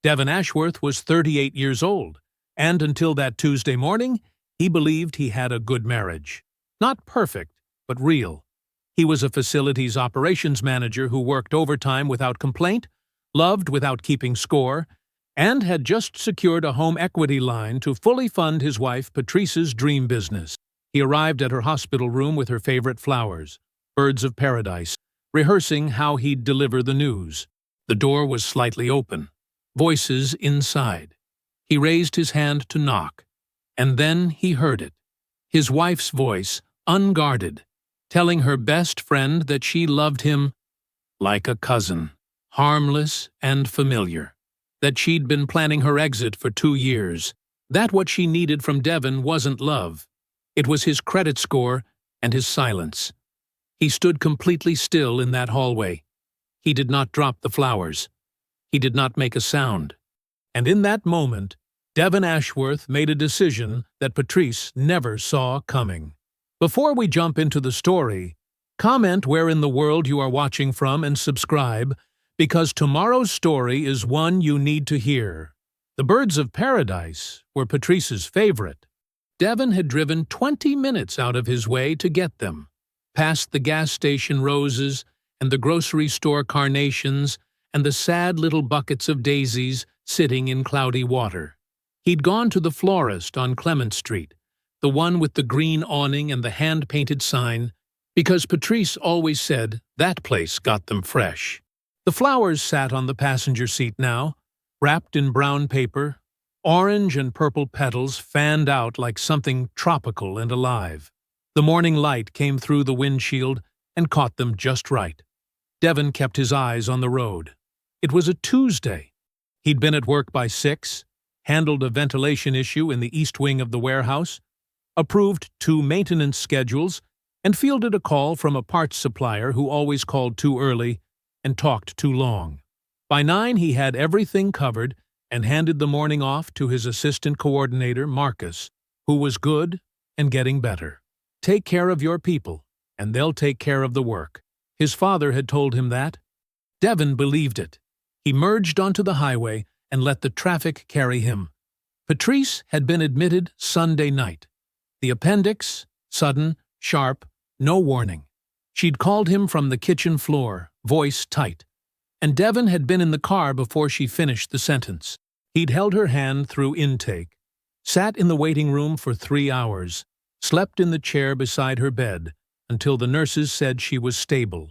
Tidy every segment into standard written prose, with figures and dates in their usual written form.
Devon Ashworth was 38 years old, and until that Tuesday morning, he believed he had a good marriage. Not perfect, but real. He was a facilities operations manager who worked overtime without complaint, loved without keeping score, and had just secured a home equity line to fully fund his wife Patrice's dream business. He arrived at her hospital room with her favorite flowers, birds of paradise, rehearsing how he'd deliver the news. The door was slightly open. Voices inside. He raised his hand to knock, and then he heard it. His wife's voice, unguarded, telling her best friend that she loved him like a cousin, harmless and familiar, that she'd been planning her exit for 2 years, that what she needed from Devon wasn't love. It was his credit score and his silence. He stood completely still in that hallway. He did not drop the flowers. He did not make a sound. And in that moment, Devon Ashworth made a decision that Patrice never saw coming. Before we jump into the story, comment where in the world you are watching from and subscribe, because tomorrow's story is one you need to hear. The birds of paradise were Patrice's favorite. Devon had driven 20 minutes out of his way to get them, past the gas station roses and the grocery store carnations and the sad little buckets of daisies sitting in cloudy water. He'd gone to the florist on Clement Street, the one with the green awning and the hand-painted sign, because Patrice always said that place got them fresh. The flowers sat on the passenger seat now, wrapped in brown paper. Orange and purple petals fanned out like something tropical and alive. The morning light came through the windshield and caught them just right. Devon kept his eyes on the road. It was a Tuesday. He'd been at work by 6, handled a ventilation issue in the east wing of the warehouse, approved 2 maintenance schedules, and fielded a call from a parts supplier who always called too early and talked too long. By 9, he had everything covered and handed the morning off to his assistant coordinator, Marcus, who was good and getting better. Take care of your people, and they'll take care of the work. His father had told him that. Devon believed it. He merged onto the highway and let the traffic carry him. Patrice had been admitted Sunday night. The appendix, sudden, sharp, no warning. She'd called him from the kitchen floor, voice tight. And Devon had been in the car before she finished the sentence. He'd held her hand through intake, sat in the waiting room for 3 hours, slept in the chair beside her bed until the nurses said she was stable,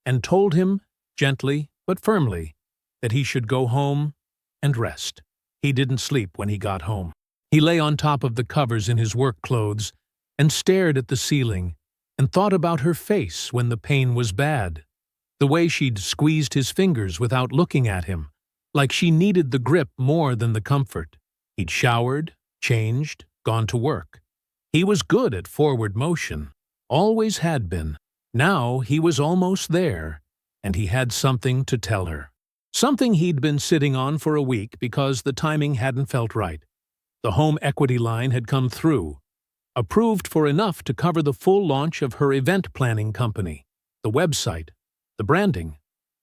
and told him, gently but firmly, that he should go home and rest. He didn't sleep when he got home. He lay on top of the covers in his work clothes and stared at the ceiling and thought about her face when the pain was bad, the way she'd squeezed his fingers without looking at him, like she needed the grip more than the comfort. He'd showered, changed, gone to work. He was good at forward motion, always had been. Now he was almost there, and he had something to tell her. Something he'd been sitting on for a week because the timing hadn't felt right. The home equity line had come through, approved for enough to cover the full launch of her event planning company, the website, the branding,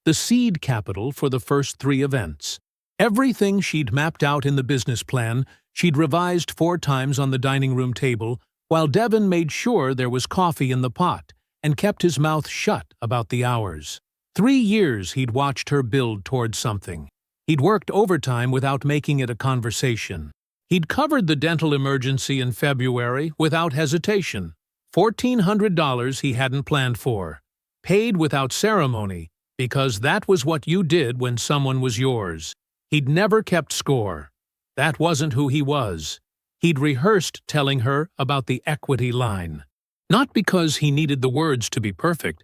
the seed capital for the first 3 events. Everything she'd mapped out in the business plan, she'd revised 4 times on the dining room table, while Devon made sure there was coffee in the pot and kept his mouth shut about the hours. 3 years he'd watched her build towards something. He'd worked overtime without making it a conversation. He'd covered the dental emergency in February without hesitation. $1,400 he hadn't planned for. Paid without ceremony, because that was what you did when someone was yours. He'd never kept score. That wasn't who he was. He'd rehearsed telling her about the equity line. Not because he needed the words to be perfect,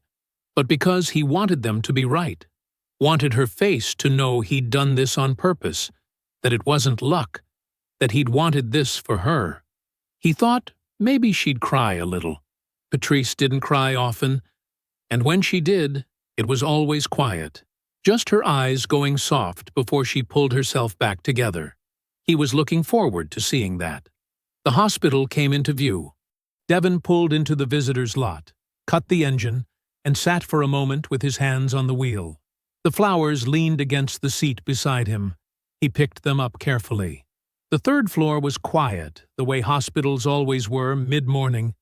but because he wanted them to be right. Wanted her face to know he'd done this on purpose, that it wasn't luck, that he'd wanted this for her. He thought maybe she'd cry a little. Patrice didn't cry often, and when she did, it was always quiet, just her eyes going soft before she pulled herself back together. He was looking forward to seeing that. The hospital came into view. Devon pulled into the visitor's lot, cut the engine, and sat for a moment with his hands on the wheel. The flowers leaned against the seat beside him. He picked them up carefully. The third floor was quiet, the way hospitals always were mid-morning.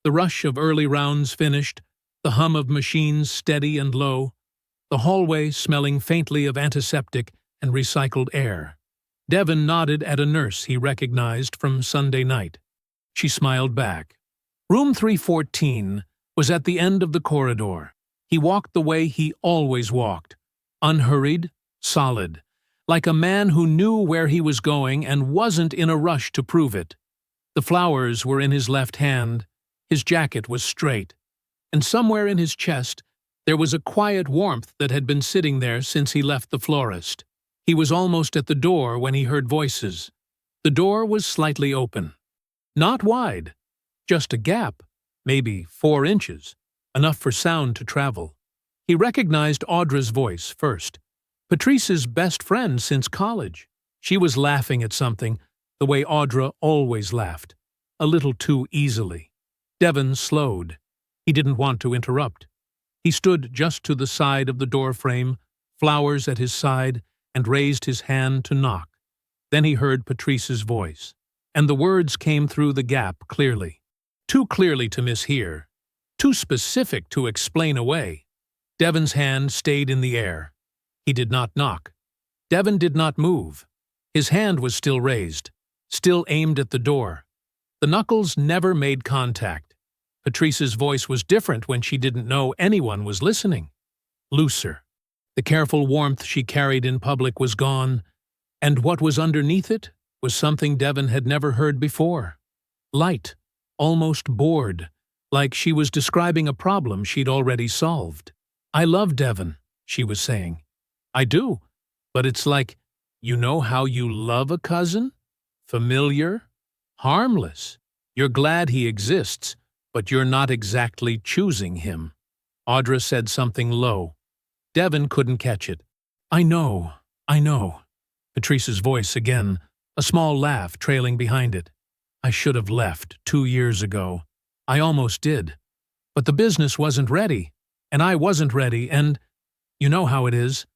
The rush of early rounds finished, the hum of machines steady and low, the hallway smelling faintly of antiseptic and recycled air. Devon nodded at a nurse he recognized from Sunday night. She smiled back. Room 314 was at the end of the corridor. He walked the way he always walked, unhurried, solid, like a man who knew where he was going and wasn't in a rush to prove it. The flowers were in his left hand, his jacket was straight, and somewhere in his chest there was a quiet warmth that had been sitting there since he left the florist. He was almost at the door when he heard voices. The door was slightly open. Not wide, just a gap, maybe 4 inches, enough for sound to travel. He recognized Audra's voice first. Patrice's best friend since college. She was laughing at something, the way Audra always laughed, a little too easily. Devon slowed. He didn't want to interrupt. He stood just to the side of the door frame, flowers at his side, and raised his hand to knock. Then he heard Patrice's voice, and the words came through the gap clearly. Too clearly to mishear, too specific to explain away. Devon's hand stayed in the air. He did not knock. Devon did not move. His hand was still raised, still aimed at the door. The knuckles never made contact. Patrice's voice was different when she didn't know anyone was listening. Looser. The careful warmth she carried in public was gone, and what was underneath it was something Devon had never heard before. Light, almost bored, like she was describing a problem she'd already solved. "I love Devon," she was saying. "I do, but it's like, you know how you love a cousin? Familiar, harmless. You're glad he exists, but you're not exactly choosing him." Audra said something low. Devon couldn't catch it. I know. Patrice's voice again, a small laugh trailing behind it. "I should have left 2 years ago. I almost did. But the business wasn't ready, and I wasn't ready, and you know how it is.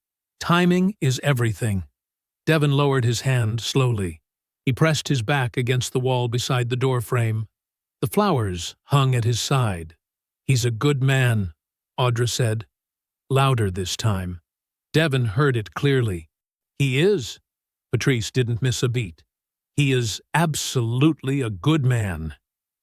Timing is everything." Devon lowered his hand slowly. He pressed his back against the wall beside the door frame. The flowers hung at his side. "He's a good man," Audra said, louder this time. Devon heard it clearly. "He is." Patrice didn't miss a beat. "He is absolutely a good man.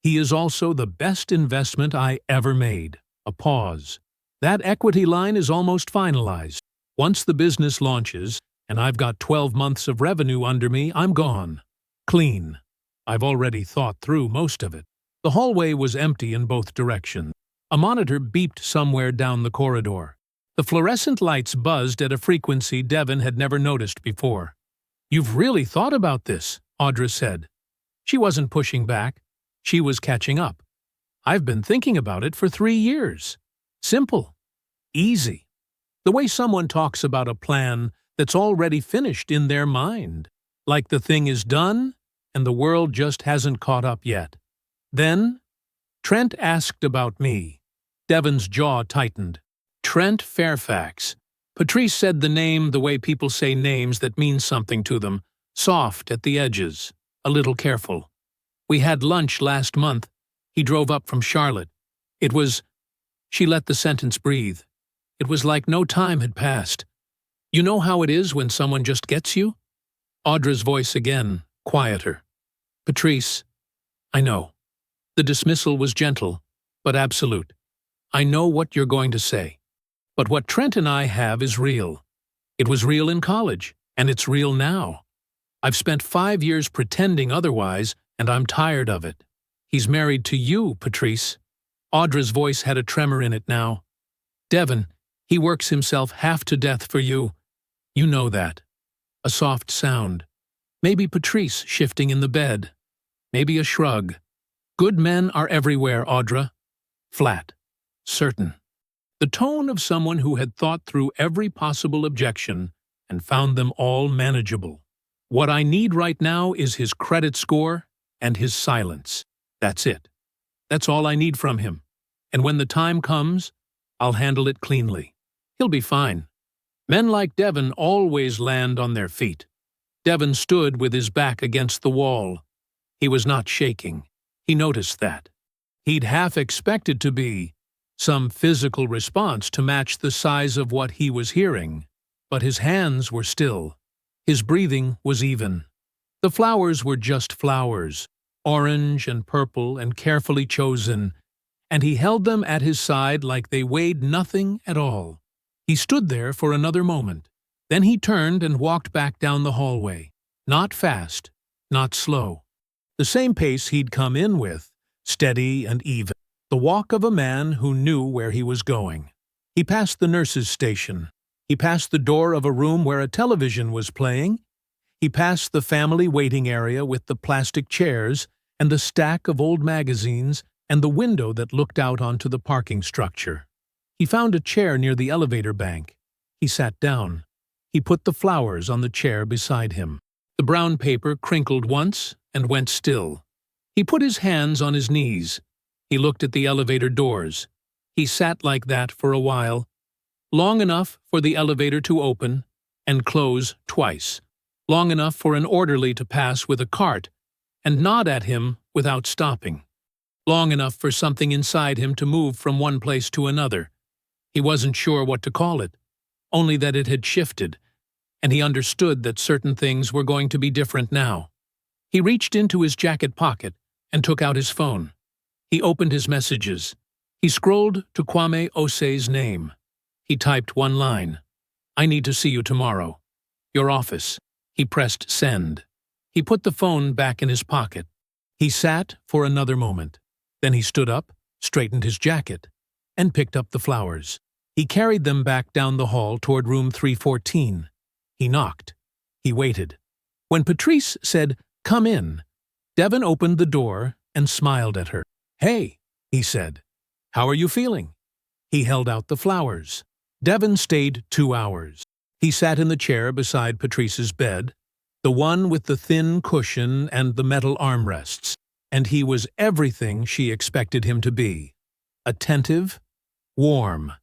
He is also the best investment I ever made." A pause. "That equity line is almost finalized. Once the business launches, and I've got 12 months of revenue under me, I'm gone. Clean. I've already thought through most of it." The hallway was empty in both directions. A monitor beeped somewhere down the corridor. The fluorescent lights buzzed at a frequency Devon had never noticed before. "You've really thought about this," Audra said. She wasn't pushing back. She was catching up. "I've been thinking about it for 3 years. Simple. Easy. The way someone talks about a plan that's already finished in their mind. Like the thing is done, and the world just hasn't caught up yet." Then, Trent asked about me. Devon's jaw tightened. Trent Fairfax. Patrice said the name the way people say names that mean something to them, soft at the edges, a little careful. "We had lunch last month. He drove up from Charlotte. It was—" She let the sentence breathe. "It was like no time had passed. You know how it is when someone just gets you?" Audra's voice again, quieter. "Patrice, I know." The dismissal was gentle, but absolute. "I know what you're going to say. But what Trent and I have is real. It was real in college, and it's real now. I've spent 5 years pretending otherwise, and I'm tired of it. He's married to you, Patrice." Audra's voice had a tremor in it now. "Devon, he works himself half to death for you. You know that." A soft sound. Maybe Patrice shifting in the bed. Maybe a shrug. "Good men are everywhere, Audra." Flat. Certain. The tone of someone who had thought through every possible objection and found them all manageable. "What I need right now is his credit score and his silence. That's it. That's all I need from him. And when the time comes, I'll handle it cleanly. He'll be fine. Men like Devon always land on their feet." Devon stood with his back against the wall. He was not shaking. He noticed that. He'd half expected to be some physical response to match the size of what he was hearing, but his hands were still. His breathing was even. The flowers were just flowers, orange and purple and carefully chosen, and he held them at his side like they weighed nothing at all. He stood there for another moment. Then he turned and walked back down the hallway. Not fast, not slow. The same pace he'd come in with, steady and even. The walk of a man who knew where he was going. He passed the nurse's station. He passed the door of a room where a television was playing. He passed the family waiting area with the plastic chairs and the stack of old magazines and the window that looked out onto the parking structure. He found a chair near the elevator bank. He sat down. He put the flowers on the chair beside him. The brown paper crinkled once and went still. He put his hands on his knees. He looked at the elevator doors. He sat like that for a while, long enough for the elevator to open and close twice, long enough for an orderly to pass with a cart and nod at him without stopping, long enough for something inside him to move from one place to another. He wasn't sure what to call it, only that it had shifted, and he understood that certain things were going to be different now. He reached into his jacket pocket and took out his phone. He opened his messages. He scrolled to Kwame Ose's name. He typed one line. "I need to see you tomorrow. Your office." He pressed send. He put the phone back in his pocket. He sat for another moment. Then he stood up, straightened his jacket, and picked up the flowers. He carried them back down the hall toward room 314. He knocked. He waited. When Patrice said, "Come in," Devon opened the door and smiled at her. "Hey," he said. "How are you feeling?" He held out the flowers. Devon stayed 2 hours. He sat in the chair beside Patrice's bed, the one with the thin cushion and the metal armrests, and he was everything she expected him to be. Attentive, warm.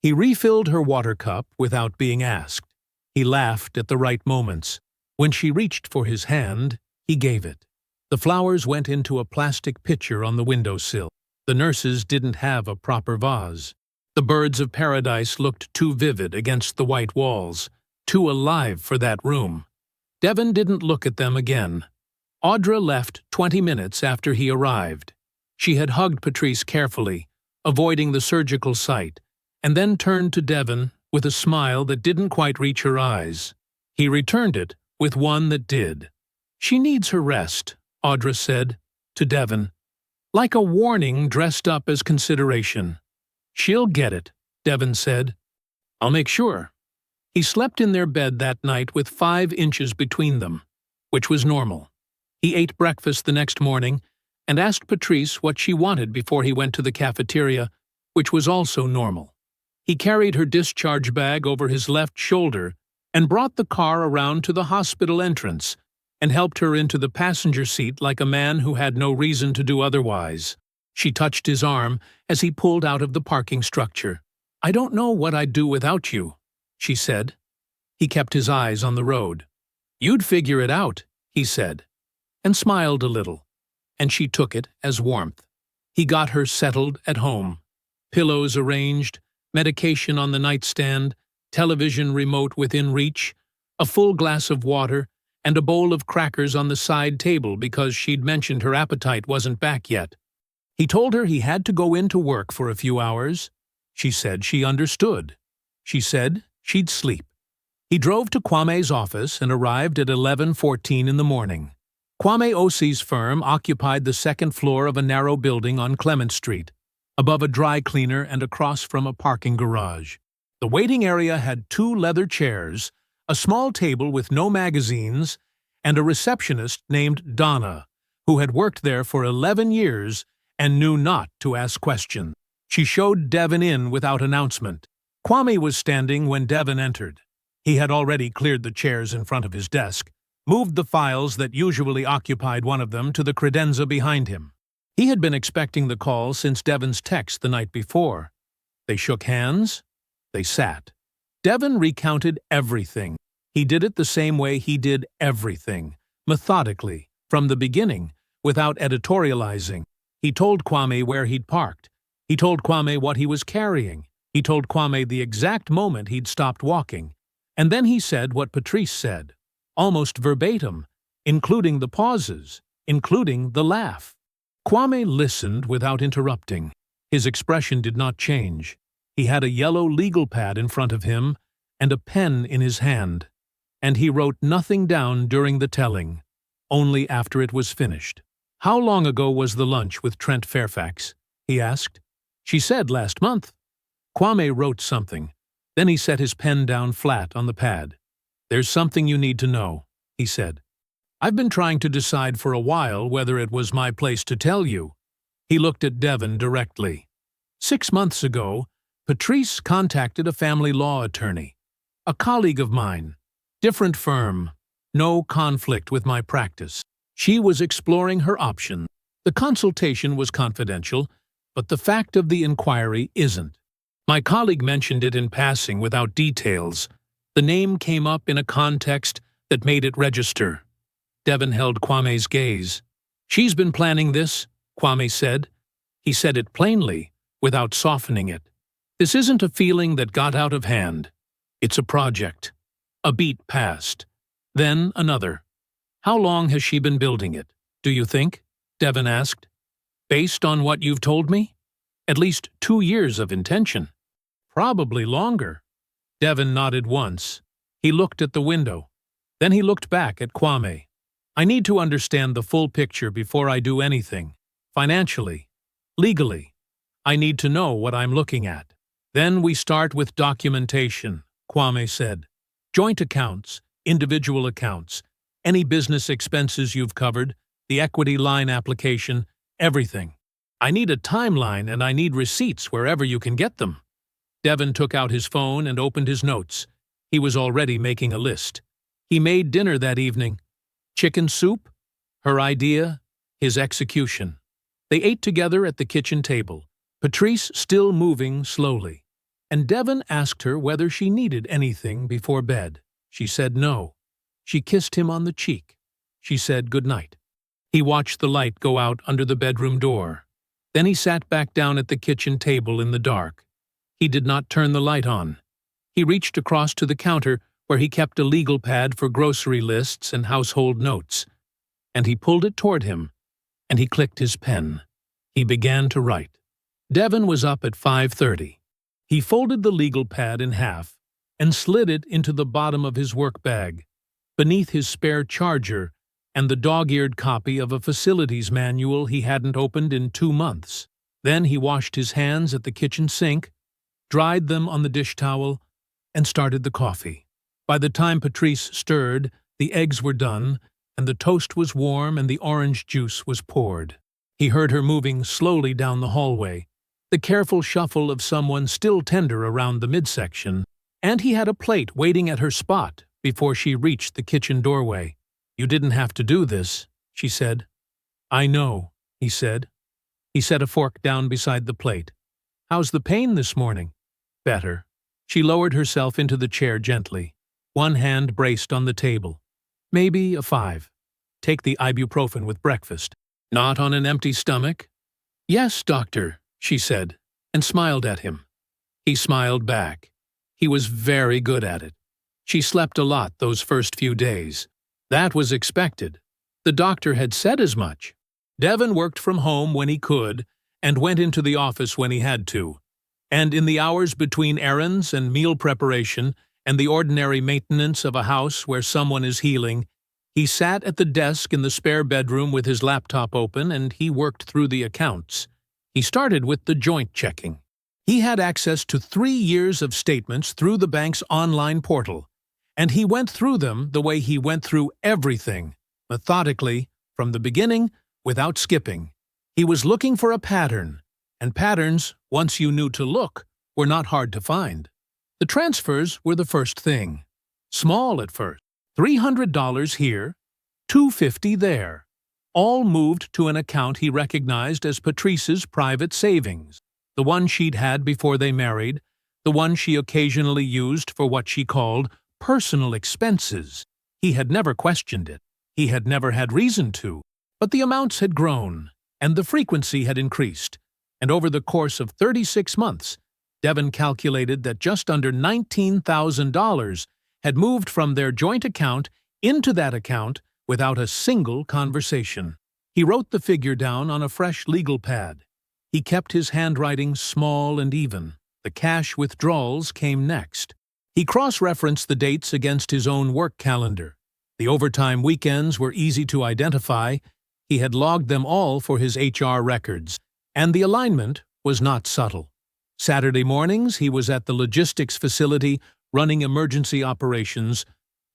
He refilled her water cup without being asked. He laughed at the right moments. When she reached for his hand, he gave it. The flowers went into a plastic pitcher on the windowsill. The nurses didn't have a proper vase. The birds of paradise looked too vivid against the white walls, too alive for that room. Devon didn't look at them again. Audra left 20 minutes after he arrived. She had hugged Patrice carefully, avoiding the surgical site, and then turned to Devon with a smile that didn't quite reach her eyes. He returned it with one that did. "She needs her rest," Audra said to Devon, like a warning dressed up as consideration. "She'll get it," Devon said. "I'll make sure." He slept in their bed that night with 5 inches between them, which was normal. He ate breakfast the next morning and asked Patrice what she wanted before he went to the cafeteria, which was also normal. He carried her discharge bag over his left shoulder and brought the car around to the hospital entrance and helped her into the passenger seat like a man who had no reason to do otherwise. She touched his arm as he pulled out of the parking structure. "I don't know what I'd do without you," she said. He kept his eyes on the road. "You'd figure it out," he said, and smiled a little, and she took it as warmth. He got her settled at home. Pillows arranged, medication on the nightstand, television remote within reach, a full glass of water, and a bowl of crackers on the side table because she'd mentioned her appetite wasn't back yet. He told her he had to go into work for a few hours. She said she understood. She said she'd sleep. He drove to Kwame's office and arrived at 11:14 in the morning. Kwame Ose's firm occupied the second floor of a narrow building on Clement Street, above a dry cleaner and across from a parking garage. The waiting area had 2 leather chairs, a small table with no magazines, and a receptionist named Donna, who had worked there for 11 years and knew not to ask questions. She showed Devon in without announcement. Kwame was standing when Devon entered. He had already cleared the chairs in front of his desk, moved the files that usually occupied one of them to the credenza behind him. He had been expecting the call since Devon's text the night before. They shook hands. They sat. Devon recounted everything. He did it the same way he did everything, methodically, from the beginning, without editorializing. He told Kwame where he'd parked. He told Kwame what he was carrying. He told Kwame the exact moment he'd stopped walking. And then he said what Patrice said, almost verbatim, including the pauses, including the laugh. Kwame listened without interrupting. His expression did not change. He had a yellow legal pad in front of him and a pen in his hand. And he wrote nothing down during the telling, only after it was finished. "How long ago was the lunch with Trent Fairfax?" he asked. "She said last month." Kwame wrote something. Then he set his pen down flat on the pad. "There's something you need to know," he said. "I've been trying to decide for a while whether it was my place to tell you." He looked at Devon directly. 6 months ago, Patrice contacted a family law attorney, a colleague of mine. Different firm. No conflict with my practice. She was exploring her options. The consultation was confidential, but the fact of the inquiry isn't. My colleague mentioned it in passing without details. The name came up in a context that made it register. Devon held Kwame's gaze. "She's been planning this," Kwame said. He said it plainly, without softening it. "This isn't a feeling that got out of hand. It's a project." A beat passed. Then another. "How long has she been building it, do you think?" Devon asked. "Based on what you've told me? At least 2 years of intention." "Probably longer." Devon nodded once. He looked at the window. Then he looked back at Kwame. "I need to understand the full picture before I do anything. Financially. Legally. I need to know what I'm looking at." "Then we start with documentation," Kwame said. "Joint accounts, individual accounts, any business expenses you've covered, the equity line application, everything. I need a timeline and I need receipts wherever you can get them." Devon took out his phone and opened his notes. He was already making a list. He made dinner that evening. Chicken soup, her idea, his execution. They ate together at the kitchen table, Patrice still moving slowly. And Devon asked her whether she needed anything before bed. She said no. She kissed him on the cheek. She said good night. He watched the light go out under the bedroom door. Then he sat back down at the kitchen table in the dark. He did not turn the light on. He reached across to the counter where he kept a legal pad for grocery lists and household notes. And he pulled it toward him, and he clicked his pen. He began to write. Devon was up at 5:30. He folded the legal pad in half and slid it into the bottom of his work bag, beneath his spare charger and the dog-eared copy of a facilities manual he hadn't opened in 2 months. Then he washed his hands at the kitchen sink, dried them on the dish towel, and started the coffee. By the time Patrice stirred, the eggs were done, and the toast was warm and the orange juice was poured. He heard her moving slowly down the hallway, the careful shuffle of someone still tender around the midsection, and he had a plate waiting at her spot before she reached the kitchen doorway. "You didn't have to do this," she said. "I know," he said. He set a fork down beside the plate. "How's the pain this morning?" "Better." She lowered herself into the chair gently. One hand braced on the table. "Maybe a 5. Take the ibuprofen with breakfast." "Not on an empty stomach?" "Yes, doctor," she said, and smiled at him. He smiled back. He was very good at it. She slept a lot those first few days. That was expected. The doctor had said as much. Devon worked from home when he could and went into the office when he had to. And in the hours between errands and meal preparation and the ordinary maintenance of a house where someone is healing, he sat at the desk in the spare bedroom with his laptop open and he worked through the accounts. He started with the joint checking. He had access to 3 years of statements through the bank's online portal, and he went through them the way he went through everything, methodically, from the beginning, without skipping. He was looking for a pattern, and patterns, once you knew to look, were not hard to find. The transfers were the first thing. Small at first. $300 here, $250 there. All moved to an account he recognized as Patrice's private savings, the one she'd had before they married, the one she occasionally used for what she called personal expenses. He had never questioned it. He had never had reason to. But the amounts had grown, and the frequency had increased. And over the course of 36 months, Devin calculated that just under $19,000 had moved from their joint account into that account without a single conversation. He wrote the figure down on a fresh legal pad. He kept his handwriting small and even. The cash withdrawals came next. He cross-referenced the dates against his own work calendar. The overtime weekends were easy to identify. He had logged them all for his HR records, and the alignment was not subtle. Saturday mornings, he was at the logistics facility running emergency operations.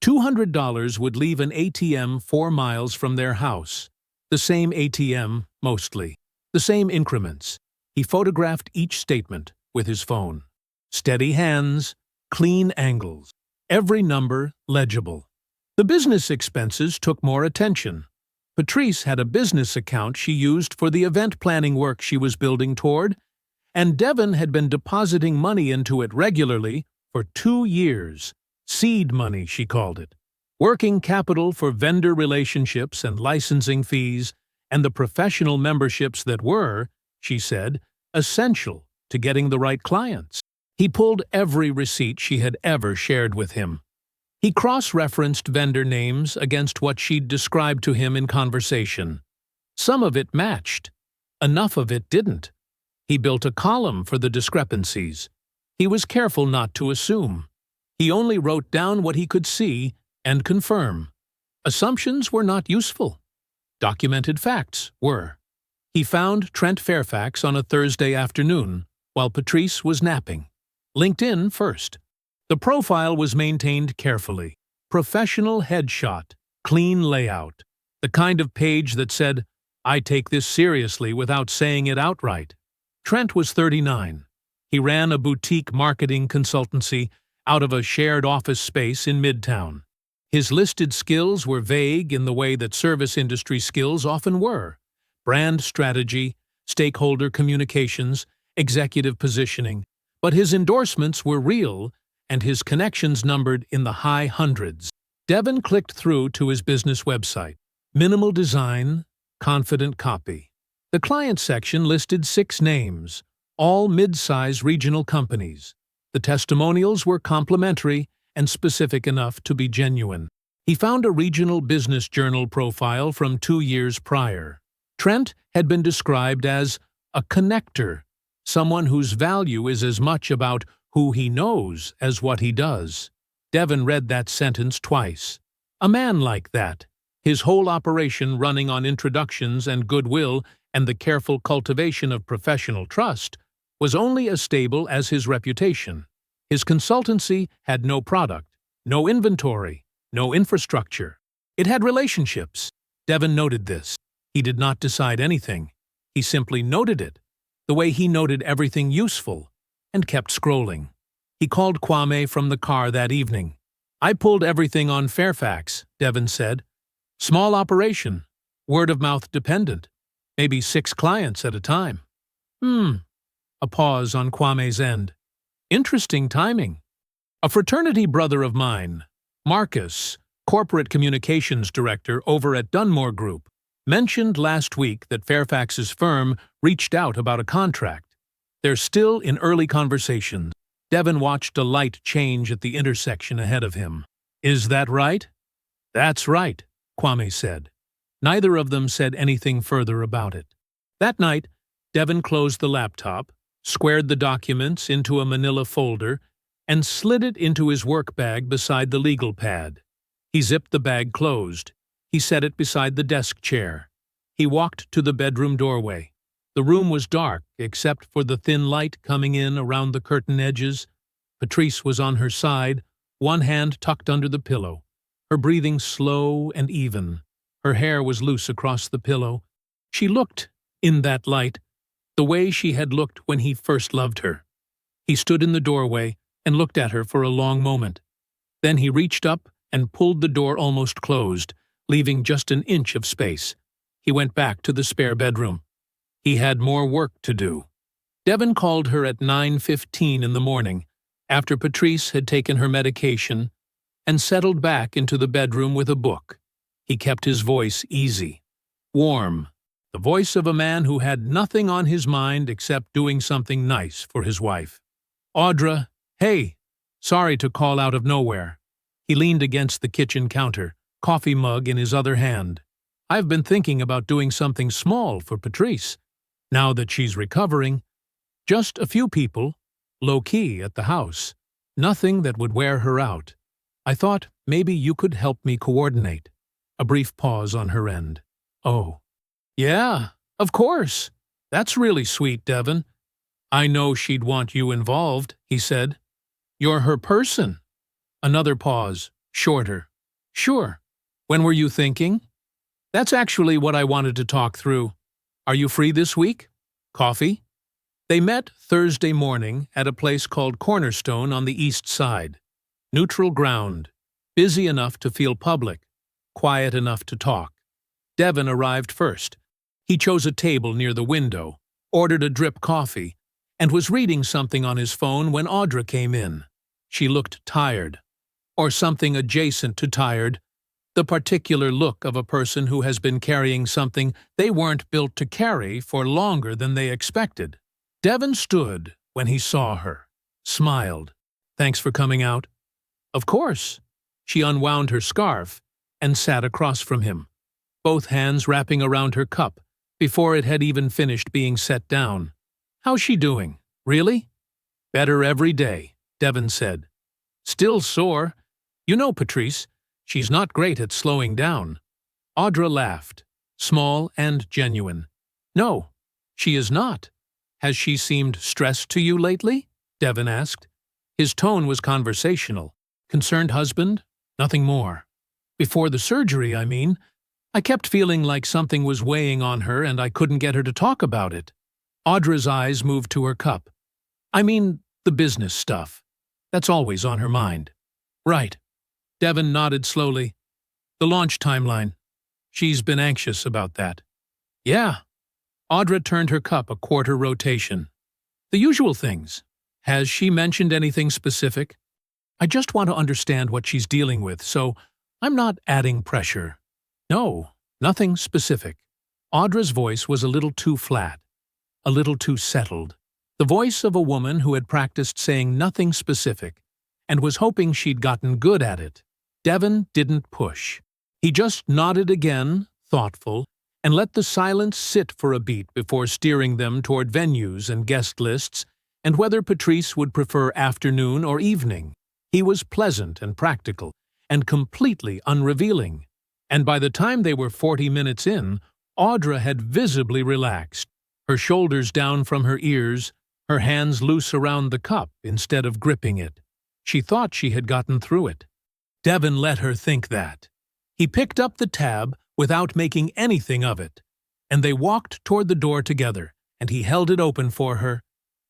$200 would leave an ATM 4 miles from their house. The same ATM, mostly. The same increments. He photographed each statement with his phone. Steady hands, clean angles. Every number legible. The business expenses took more attention. Patrice had a business account she used for the event planning work she was building toward, and Devin had been depositing money into it regularly for 2 years. Seed money, she called it. Working capital for vendor relationships and licensing fees, and the professional memberships that were, she said, essential to getting the right clients. He pulled every receipt she had ever shared with him. He cross-referenced vendor names against what she'd described to him in conversation. Some of it matched. Enough of it didn't. He built a column for the discrepancies. He was careful not to assume. He only wrote down what he could see and confirm. Assumptions were not useful. Documented facts were. He found Trent Fairfax on a Thursday afternoon, while Patrice was napping. LinkedIn first. The profile was maintained carefully. Professional headshot, clean layout. The kind of page that said, "I take this seriously," without saying it outright. Trent was 39. He ran a boutique marketing consultancy out of a shared office space in Midtown. His listed skills were vague in the way that service industry skills often were. Brand strategy, stakeholder communications, executive positioning. But his endorsements were real, and his connections numbered in the high hundreds. Devin clicked through to his business website. Minimal design, confident copy. The client section listed 6 names, all mid-size regional companies. The testimonials were complimentary and specific enough to be genuine. He found a regional business journal profile from 2 years prior. Trent had been described as a connector, someone whose value is as much about who he knows as what he does. Devin read that sentence twice. A man like that, his whole operation running on introductions and goodwill and the careful cultivation of professional trust, was only as stable as his reputation. His consultancy had no product, no inventory, no infrastructure. It had relationships. Devin noted this. He did not decide anything. He simply noted it, the way he noted everything useful, and kept scrolling. He called Kwame from the car that evening. "I pulled everything on Fairfax," Devin said. "Small operation, word-of-mouth dependent, maybe 6 clients at a time." A pause on Kwame's end. "Interesting timing. A fraternity brother of mine, Marcus, corporate communications director over at Dunmore Group, mentioned last week that Fairfax's firm reached out about a contract. They're still in early conversations." Devin watched a light change at the intersection ahead of him. "Is that right?" "That's right," Kwame said. Neither of them said anything further about it. That night, Devin closed the laptop, squared the documents into a manila folder, and slid it into his work bag beside the legal pad. He zipped the bag closed. He set it beside the desk chair. He walked to the bedroom doorway. The room was dark, except for the thin light coming in around the curtain edges. Patrice was on her side, one hand tucked under the pillow, her breathing slow and even. Her hair was loose across the pillow. She looked, in that light, the way she had looked when he first loved her. He stood in the doorway and looked at her for a long moment. Then he reached up and pulled the door almost closed, leaving just an inch of space. He went back to the spare bedroom. He had more work to do. Devin called her at 9:15 in the morning, after Patrice had taken her medication, and settled back into the bedroom with a book. He kept his voice easy, warm, the voice of a man who had nothing on his mind except doing something nice for his wife. "Audra, hey, sorry to call out of nowhere." He leaned against the kitchen counter, coffee mug in his other hand. "I've been thinking about doing something small for Patrice, now that she's recovering. Just a few people, low-key at the house. Nothing that would wear her out. I thought maybe you could help me coordinate." A brief pause on her end. "Oh. Yeah, of course. That's really sweet, Devon. I know she'd want you involved," he said. "You're her person." Another pause, shorter. "Sure. When were you thinking?" "That's actually what I wanted to talk through. Are you free this week? Coffee?" They met Thursday morning at a place called Cornerstone on the east side. Neutral ground, busy enough to feel public, quiet enough to talk. Devon arrived first. He chose a table near the window, ordered a drip coffee, and was reading something on his phone when Audra came in. She looked tired, or something adjacent to tired, the particular look of a person who has been carrying something they weren't built to carry for longer than they expected. Devon stood when he saw her, smiled. "Thanks for coming out." "Of course." She unwound her scarf and sat across from him, both hands wrapping around her cup before it had even finished being set down. "How's she doing? Really?" "Better every day," Devon said. "Still sore. You know, Patrice, she's not great at slowing down." Audra laughed, small and genuine. "No, she is not. Has she seemed stressed to you lately?" Devon asked. His tone was conversational. "Concerned husband? Nothing more. Before the surgery, I mean. I kept feeling like something was weighing on her and I couldn't get her to talk about it." Audra's eyes moved to her cup. "I mean, the business stuff. That's always on her mind." "Right." Devon nodded slowly. "The launch timeline. She's been anxious about that." "Yeah." Audra turned her cup a quarter rotation. "The usual things. Has she mentioned anything specific? I just want to understand what she's dealing with, so I'm not adding pressure." "No, nothing specific." Audra's voice was a little too flat, a little too settled. The voice of a woman who had practiced saying nothing specific and was hoping she'd gotten good at it. Devon didn't push. He just nodded again, thoughtful, and let the silence sit for a beat before steering them toward venues and guest lists and whether Patrice would prefer afternoon or evening. He was pleasant and practical, and completely unrevealing. And by the time they were 40 minutes in, Audra had visibly relaxed, her shoulders down from her ears, her hands loose around the cup instead of gripping it. She thought she had gotten through it. Devon let her think that. He picked up the tab without making anything of it, and they walked toward the door together, and he held it open for her,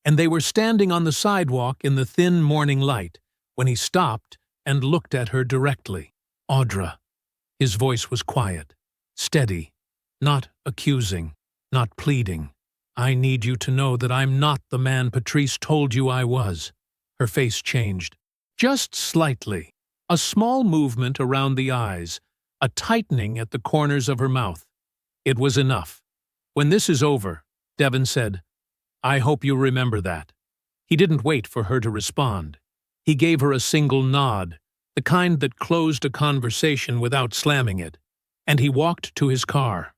and they were standing on the sidewalk in the thin morning light when he stopped and looked at her directly. "Audra." His voice was quiet, steady, not accusing, not pleading. "I need you to know that I'm not the man Patrice told you I was." Her face changed. Just slightly. A small movement around the eyes, a tightening at the corners of her mouth. It was enough. "When this is over," Devon said, "I hope you remember that." He didn't wait for her to respond. He gave her a single nod, the kind that closed a conversation without slamming it, and he walked to his car.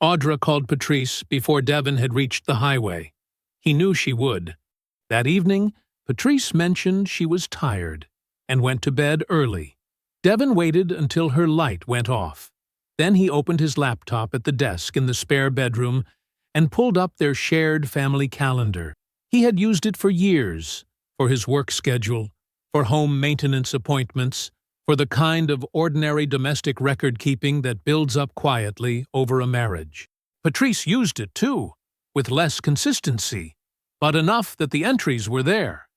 Audra called Patrice before Devon had reached the highway. He knew she would. That evening, Patrice mentioned she was tired and went to bed early. Devon waited until her light went off. Then he opened his laptop at the desk in the spare bedroom and pulled up their shared family calendar. He had used it for years, for his work schedule, for home maintenance appointments, for the kind of ordinary domestic record-keeping that builds up quietly over a marriage. Patrice used it, too, with less consistency, but enough that the entries were there.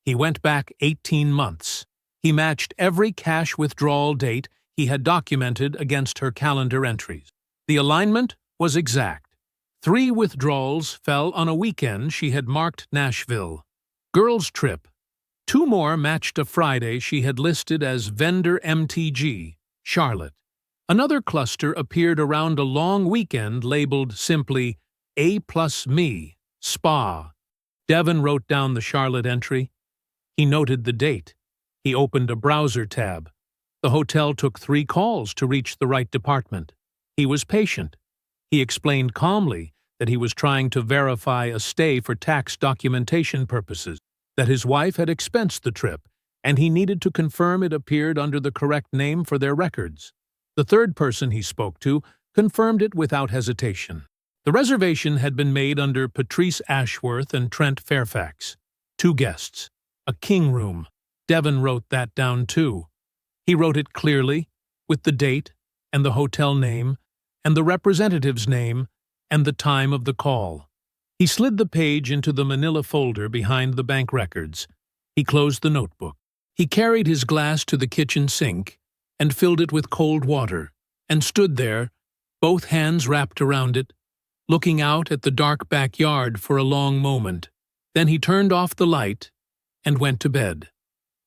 He went back 18 months. He matched every cash withdrawal date he had documented against her calendar entries. The alignment was exact. 3 withdrawals fell on a weekend she had marked Nashville. Girls' trip. Two more matched a Friday she had listed as Vendor MTG, Charlotte. Another cluster appeared around a long weekend labeled simply A plus Me, Spa. Devon wrote down the Charlotte entry. He noted the date. He opened a browser tab. The hotel took 3 calls to reach the right department. He was patient. He explained calmly that he was trying to verify a stay for tax documentation purposes, that his wife had expensed the trip, and he needed to confirm it appeared under the correct name for their records. The third person he spoke to confirmed it without hesitation. The reservation had been made under Patrice Ashworth and Trent Fairfax. 2 guests. A king room. Devon wrote that down too. He wrote it clearly, with the date, and the hotel name, and the representative's name, and the time of the call. He slid the page into the manila folder behind the bank records. He closed the notebook. He carried his glass to the kitchen sink and filled it with cold water, and stood there, both hands wrapped around it, looking out at the dark backyard for a long moment. Then he turned off the light and went to bed.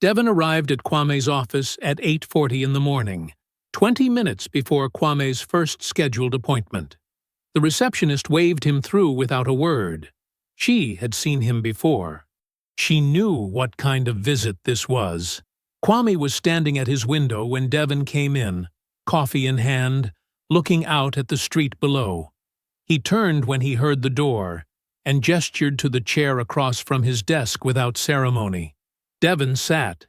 Devon arrived at Kwame's office at 8:40 in the morning, 20 minutes before Kwame's first scheduled appointment. The receptionist waved him through without a word. She had seen him before. She knew what kind of visit this was. Kwame was standing at his window when Devon came in, coffee in hand, looking out at the street below. He turned when he heard the door and gestured to the chair across from his desk without ceremony. Devon sat.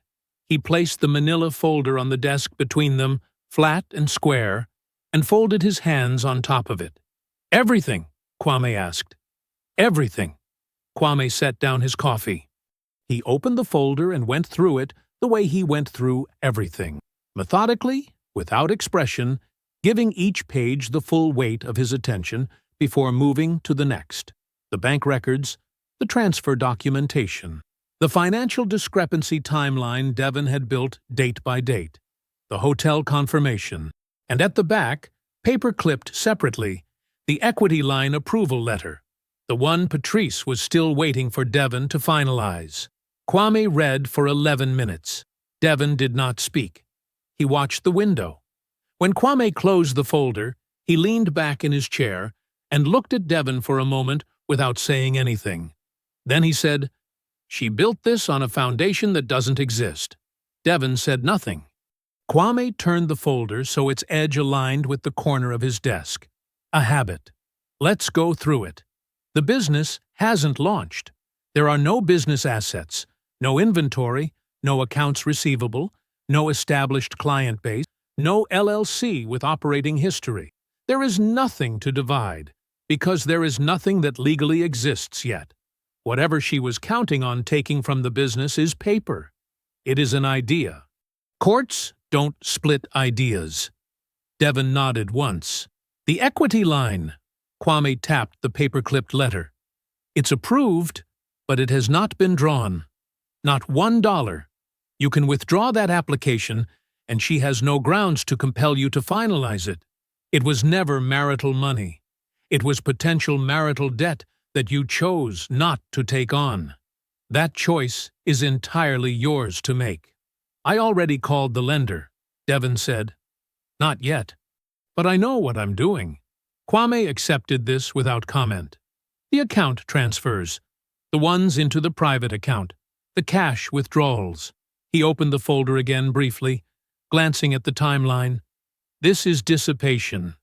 He placed the manila folder on the desk between them, flat and square, and folded his hands on top of it. "Everything?" Kwame asked. "Everything." Kwame set down his coffee. He opened the folder and went through it the way he went through everything, methodically, without expression, giving each page the full weight of his attention before moving to the next. The bank records, the transfer documentation, the financial discrepancy timeline Devon had built date by date, the hotel confirmation, and at the back, paper-clipped separately, the equity line approval letter, the one Patrice was still waiting for Devon to finalize. Kwame read for 11 minutes. Devon did not speak. He watched the window. When Kwame closed the folder, he leaned back in his chair and looked at Devon for a moment without saying anything. Then he said, "She built this on a foundation that doesn't exist." Devon said nothing. Kwame turned the folder so its edge aligned with the corner of his desk. A habit. Let's go through it. The business hasn't launched. There are no business assets, no inventory, no accounts receivable, no established client base, no LLC with operating history. There is nothing to divide, because there is nothing that legally exists yet. Whatever she was counting on taking from the business is paper. It is an idea. Courts don't split ideas. Devon nodded once. The equity line. Kwame tapped the paper-clipped letter. It's approved, but it has not been drawn. Not $1. You can withdraw that application, and she has no grounds to compel you to finalize it. It was never marital money. It was potential marital debt that you chose not to take on. That choice is entirely yours to make. I already called the lender, Devon said. Not yet. But I know what I'm doing. Kwame accepted this without comment. The account transfers. The ones into the private account. The cash withdrawals. He opened the folder again briefly, glancing at the timeline. This is dissipation.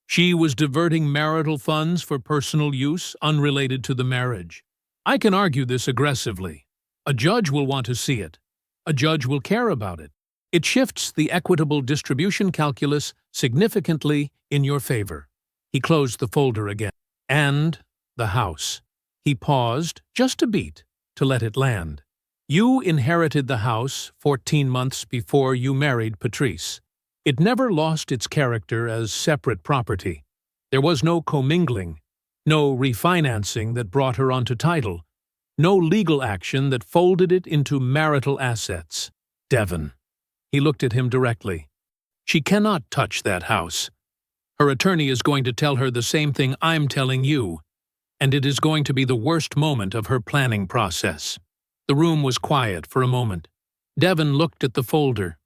She was diverting marital funds for personal use unrelated to the marriage. I can argue this aggressively. A judge will want to see it. A judge will care about it. It shifts the equitable distribution calculus significantly in your favor. He closed the folder again. And the house. He paused just a beat to let it land. You inherited the house 14 months before you married Patrice. It never lost its character as separate property. There was no commingling, no refinancing that brought her onto title, no legal action that folded it into marital assets. Devon. He looked at him directly. She cannot touch that house. Her attorney is going to tell her the same thing I'm telling you, and it is going to be the worst moment of her planning process. The room was quiet for a moment. Devon looked at the folder.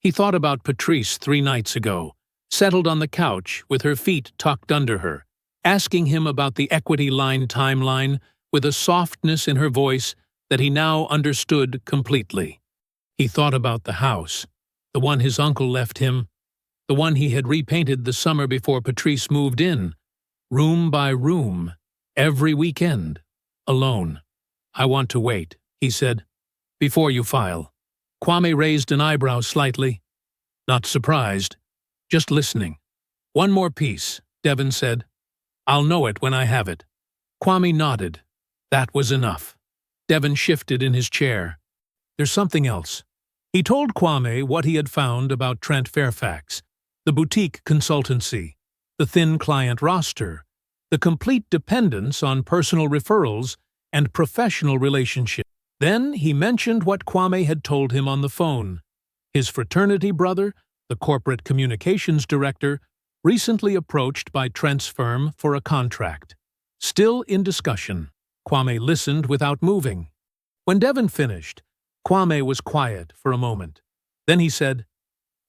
He thought about Patrice 3 nights ago, settled on the couch with her feet tucked under her, asking him about the equity line timeline with a softness in her voice that he now understood completely. He thought about the house, the one his uncle left him, the one he had repainted the summer before Patrice moved in, room by room, every weekend, alone. "I want to wait," he said, "before you file." Kwame raised an eyebrow slightly. "Not surprised, just listening." "One more piece," Devon said. "I'll know it when I have it." Kwame nodded. That was enough. Devon shifted in his chair. "There's something else." He told Kwame what he had found about Trent Fairfax, the boutique consultancy, the thin client roster, the complete dependence on personal referrals and professional relationships. Then he mentioned what Kwame had told him on the phone. His fraternity brother, the corporate communications director, recently approached by Trent's firm for a contract. Still in discussion, Kwame listened without moving. When Devon finished, Kwame was quiet for a moment. Then he said,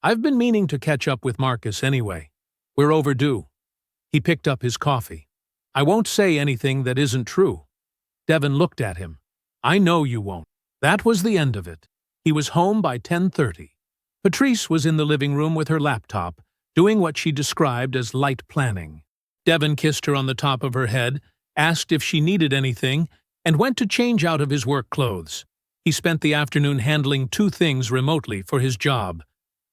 "I've been meaning to catch up with Marcus anyway. We're overdue." He picked up his coffee. "I won't say anything that isn't true." Devon looked at him. "I know you won't." That was the end of it. He was home by 10:30. Patrice was in the living room with her laptop, doing what she described as light planning. Devon kissed her on the top of her head, asked if she needed anything, and went to change out of his work clothes. He spent the afternoon handling 2 things remotely for his job,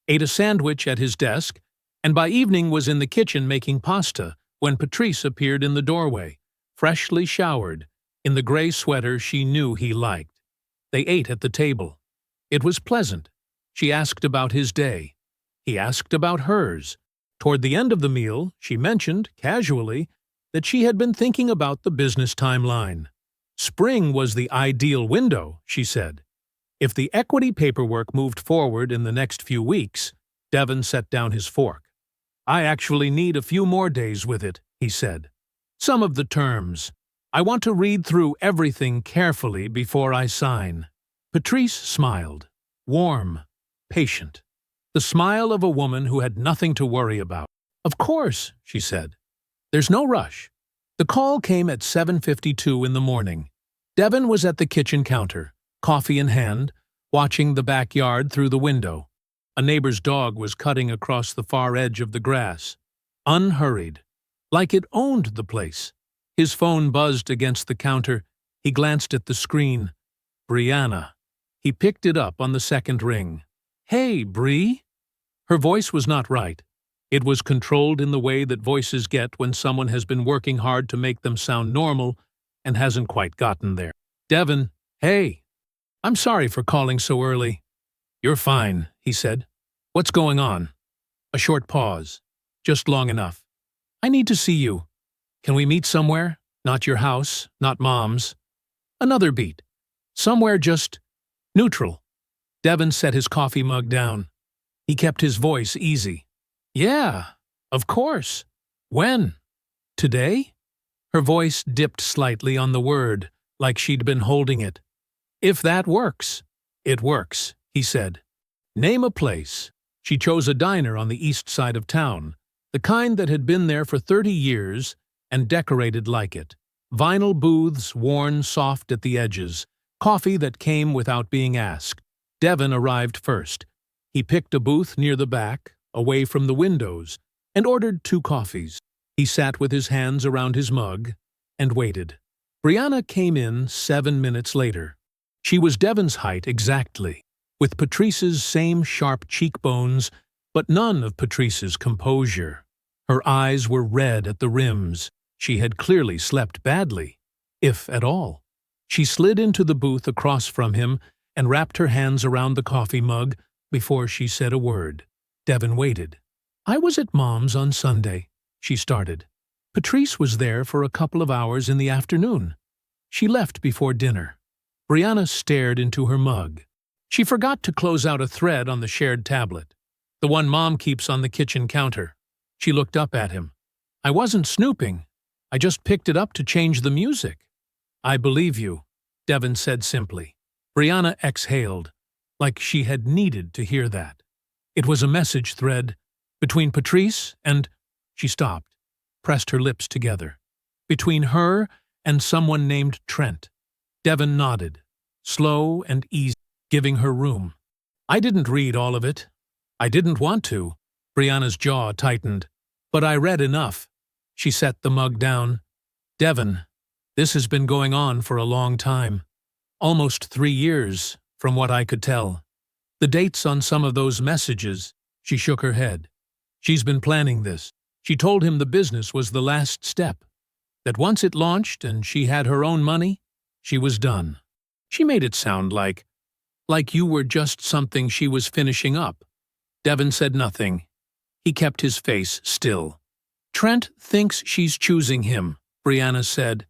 ate a sandwich at his desk, and by evening was in the kitchen making pasta when Patrice appeared in the doorway, freshly showered, in the gray sweater she knew he liked. They ate at the table. It was pleasant. She asked about his day. He asked about hers. Toward the end of the meal, she mentioned, casually, that she had been thinking about the business timeline. Spring was the ideal window, she said. If the equity paperwork moved forward in the next few weeks, Devon set down his fork. "I actually need a few more days with it," he said. "Some of the terms. I want to read through everything carefully before I sign." Patrice smiled. Warm, patient. The smile of a woman who had nothing to worry about. "Of course," she said. "There's no rush." The call came at 7:52 in the morning. Devon was at the kitchen counter, coffee in hand, watching the backyard through the window. A neighbor's dog was cutting across the far edge of the grass. Unhurried. Like it owned the place. His phone buzzed against the counter. He glanced at the screen. Brianna. He picked it up on the second ring. "Hey, Bree." Her voice was not right. It was controlled in the way that voices get when someone has been working hard to make them sound normal and hasn't quite gotten there. "Devon, hey. I'm sorry for calling so early." "You're fine," he said. "What's going on?" A short pause. Just long enough. "I need to see you. Can we meet somewhere? Not your house, not Mom's." Another beat. "Somewhere just neutral." Devon set his coffee mug down. He kept his voice easy. "Yeah, of course. When? Today?" Her voice dipped slightly on the word, like she'd been holding it. "If that works." "It works," he said. "Name a place." She chose a diner on the east side of town, the kind that had been there for 30 years and decorated like it. Vinyl booths worn soft at the edges, coffee that came without being asked. Devon arrived first. He picked a booth near the back, away from the windows, and ordered 2 coffees. He sat with his hands around his mug and waited. Brianna came in 7 minutes later. She was Devon's height exactly, with Patrice's same sharp cheekbones, but none of Patrice's composure. Her eyes were red at the rims. She had clearly slept badly, if at all. She slid into the booth across from him and wrapped her hands around the coffee mug before she said a word. Devon waited. "I was at Mom's on Sunday," she started. "Patrice was there for a couple of hours in the afternoon. She left before dinner." Brianna stared into her mug. She forgot to close out a thread on the shared tablet, the one Mom keeps on the kitchen counter. She looked up at him. "I wasn't snooping. I just picked it up to change the music." "I believe you," Devon said simply. Brianna exhaled, like she had needed to hear that. It was a message thread between Patrice and— She stopped, pressed her lips together. Between her and someone named Trent. Devon nodded, slow and easy, giving her room. I didn't read all of it. I didn't want to. Brianna's jaw tightened. But I read enough. She set the mug down. Devon, this has been going on for a long time. Almost 3 years, from what I could tell. The dates on some of those messages— She shook her head. She's been planning this. She told him the business was the last step. That once it launched and she had her own money, she was done. She made it sound like you were just something she was finishing up. Devon said nothing. He kept his face still. Trent thinks she's choosing him, Brianna said.